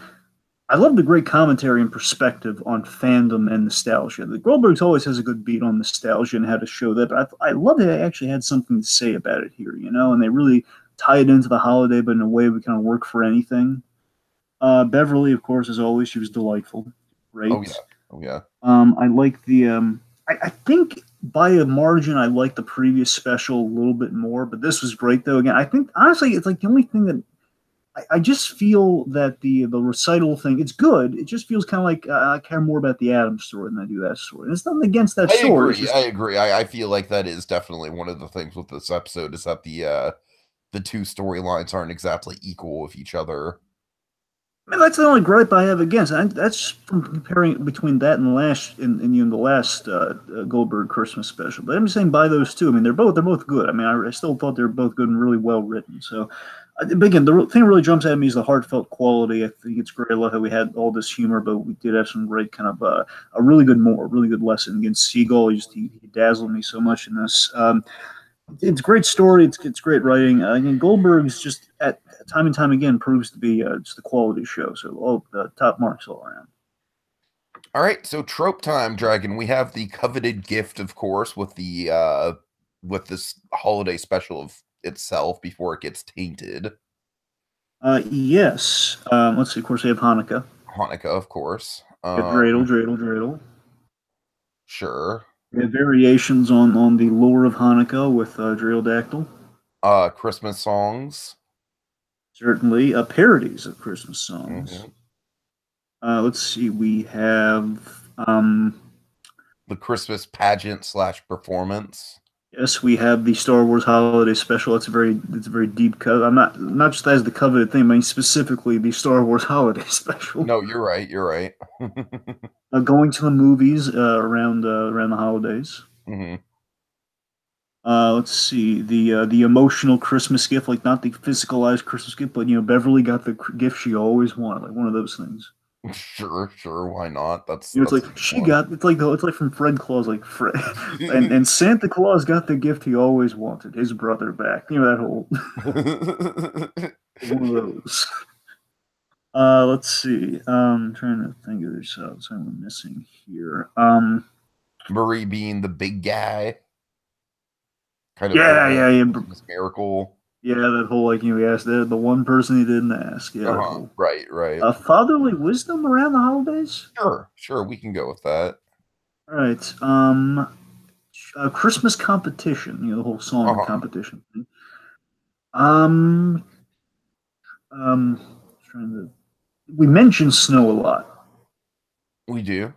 I love the great commentary and perspective on fandom and nostalgia. The Goldbergs always has a good beat on nostalgia and how to show that, but I love that they actually had something to say about it here, and they really tie it into the holiday, but in a way we kind of work for anything. Beverly, of course, as always, she was delightful. Great. Oh yeah. I like the. I think by a margin, I like the previous special a little bit more, but this was great though. Again, I think honestly, it's like the only thing that I just feel that the recital thing, it's good. It just feels kind of like I care more about the Adams story than I do that story. And it's nothing against that story. I agree. I feel like that is definitely one of the things with this episode is that the two storylines aren't exactly equal with each other. I mean, that's the only gripe I have against. That's from comparing between that and the last Goldberg Christmas special. But I'm just saying by those two. I mean, they're both good. I mean, I still thought they were both good and really well written. So, again, the thing that really jumps at me is the heartfelt quality. I think it's great. I love how we had all this humor, but we did have some great kind of a really good lesson against Segal. He dazzled me so much in this. It's a great story. It's great writing. Again, Goldberg's just at time and time again proves to be just a quality show. So all top marks all around. All right, so trope time, Dragon. We have the coveted gift, of course, with the with this holiday special of itself before it gets tainted. Yes. Let's see. Of course, we have Hanukkah. Hanukkah, of course. Dreidel. Sure. We have variations on the lore of Hanukkah with Dreidel-Dactyl. Christmas songs. Certainly, parodies of Christmas songs. Mm-hmm. Let's see. We have the Christmas pageant / performance. Yes, we have the Star Wars holiday special. It's a very deep cut. I'm not just as the coveted thing, but specifically the Star Wars holiday special. No, you're right. Going to the movies around the holidays. Mm-hmm. Let's see the emotional Christmas gift, like not the physicalized Christmas gift, but Beverly got the gift she always wanted, like one of those things. Sure, why not? That's it's like she got it's like from Fred Claus, like Fred, and Santa Claus got the gift he always wanted, his brother back. That whole one of those. Let's see. I'm trying to think of there's something missing here. Murray being the big guy. Kind of Christmas miracle. Yeah, that whole he asked the one person he didn't ask. Yeah, right. Fatherly wisdom around the holidays. Sure, we can go with that. All right. Christmas competition. The whole song competition thing. We mention snow a lot. We do.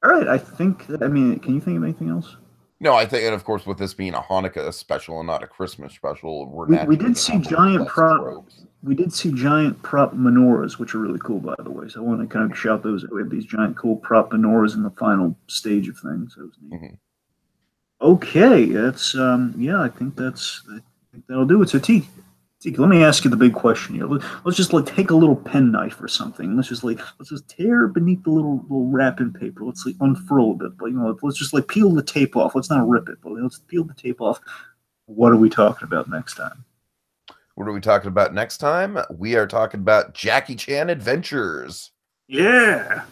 All right. Can you think of anything else? No, I think, and of course, with this being a Hanukkah special and not a Christmas special, we're We naturally did gonna see have a little giant less prop. tropes. We did see giant prop menorahs, which are really cool, by the way. So I want to kind of shout those out. We have these giant cool prop menorahs in the final stage of things. That was neat. Mhm. Okay, that's yeah. I think that'll do it. So T, let me ask you the big question here. Let's just like take a little penknife or something. Let's just tear beneath the little wrapping paper. Let's like unfurl a bit. But let's just like peel the tape off. Let's not rip it, but let's peel the tape off. What are we talking about next time? What are we talking about next time? We are talking about Jackie Chan Adventures. Yeah.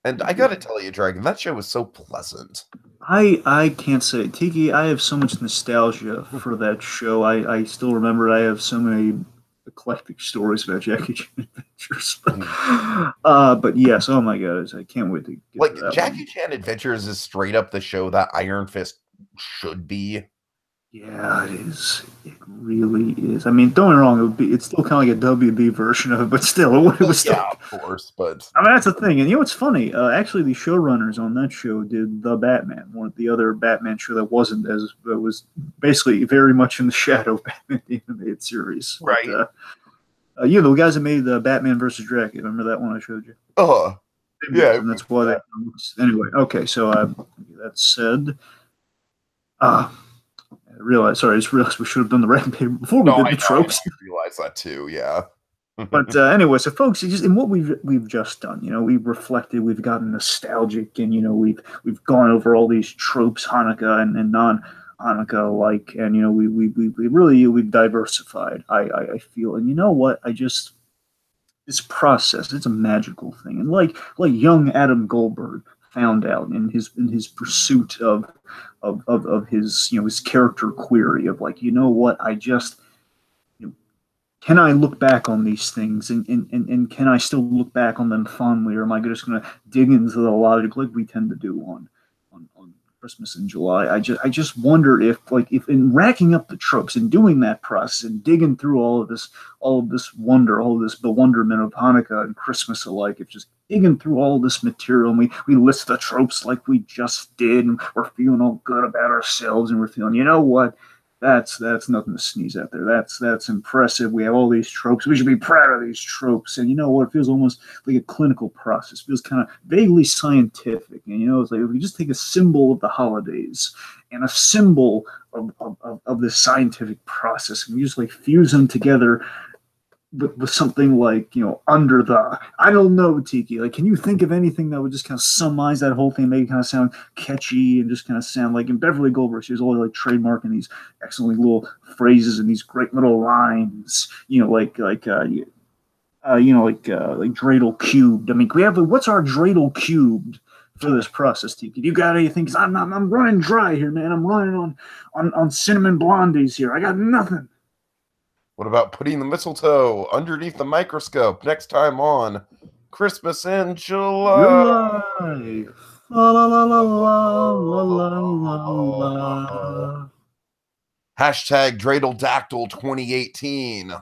And I gotta tell you, Dragon, that show was so pleasant. I can't say Tiki. I have so much nostalgia for that show. I still remember. I have so many eclectic stories about Jackie Chan Adventures. But yes, oh my god, I can't wait to get Like to that Jackie one. Chan Adventures is straight up the show that Iron Fist should be. Yeah, it is. It really is. I mean, don't get me wrong. It's still kind of like a WB version of it, but still, it was still. Yeah, of course, but I mean, that's the thing. And what's funny? Actually, the showrunners on that show did The Batman, one of the other Batman show that wasn't as that was basically very much in the shadow of Batman the animated series. right. But, the guys that made the Batman versus Dracula. Remember that one I showed you? Yeah. And that's why that. Anyway, okay. So that said, I just realized we should have done the wrapping paper before we did the tropes. I realize that too. Yeah. But anyway, so folks, just in what we've just done, we've reflected, we've gotten nostalgic, and we've gone over all these tropes, Hanukkah and non Hanukkah like, and we've diversified. I feel, and you know what? This process, it's a magical thing, and like young Adam Goldberg found out in his pursuit of his his character query of like, what, can I look back on these things and can I still look back on them fondly, or am I just going to dig into the logic like we tend to do on Christmas in July? I just wonder if in racking up the tropes and doing that process and digging through all of this wonder, all of this bewilderment of Hanukkah and Christmas alike, if just digging through all this material and we list the tropes like we just did, and we're feeling all good about ourselves, and we're feeling, you know what? That's nothing to sneeze at there. That's impressive. We have all these tropes. We should be proud of these tropes. And you know what? It feels almost like a clinical process. It feels kind of vaguely scientific. And it's like if we just take a symbol of the holidays and a symbol of this scientific process, and we just like fuse them together with something like, under the, I don't know, Tiki, like, can you think of anything that would just kind of summarize that whole thing, make it kind of sound catchy and just kind of sound like in Beverly Goldberg, she was always like trademarking these excellent little phrases and these great little lines, like dreidel cubed. I mean, what's our dreidel cubed for this process, Tiki? You got anything? Because I'm running dry here, man. I'm running on cinnamon blondies here. I got nothing. What about putting the mistletoe underneath the microscope next time on Christmas in July? La, la, la, la, la, la, la, la. Hashtag Dreidel Dactyl 2018.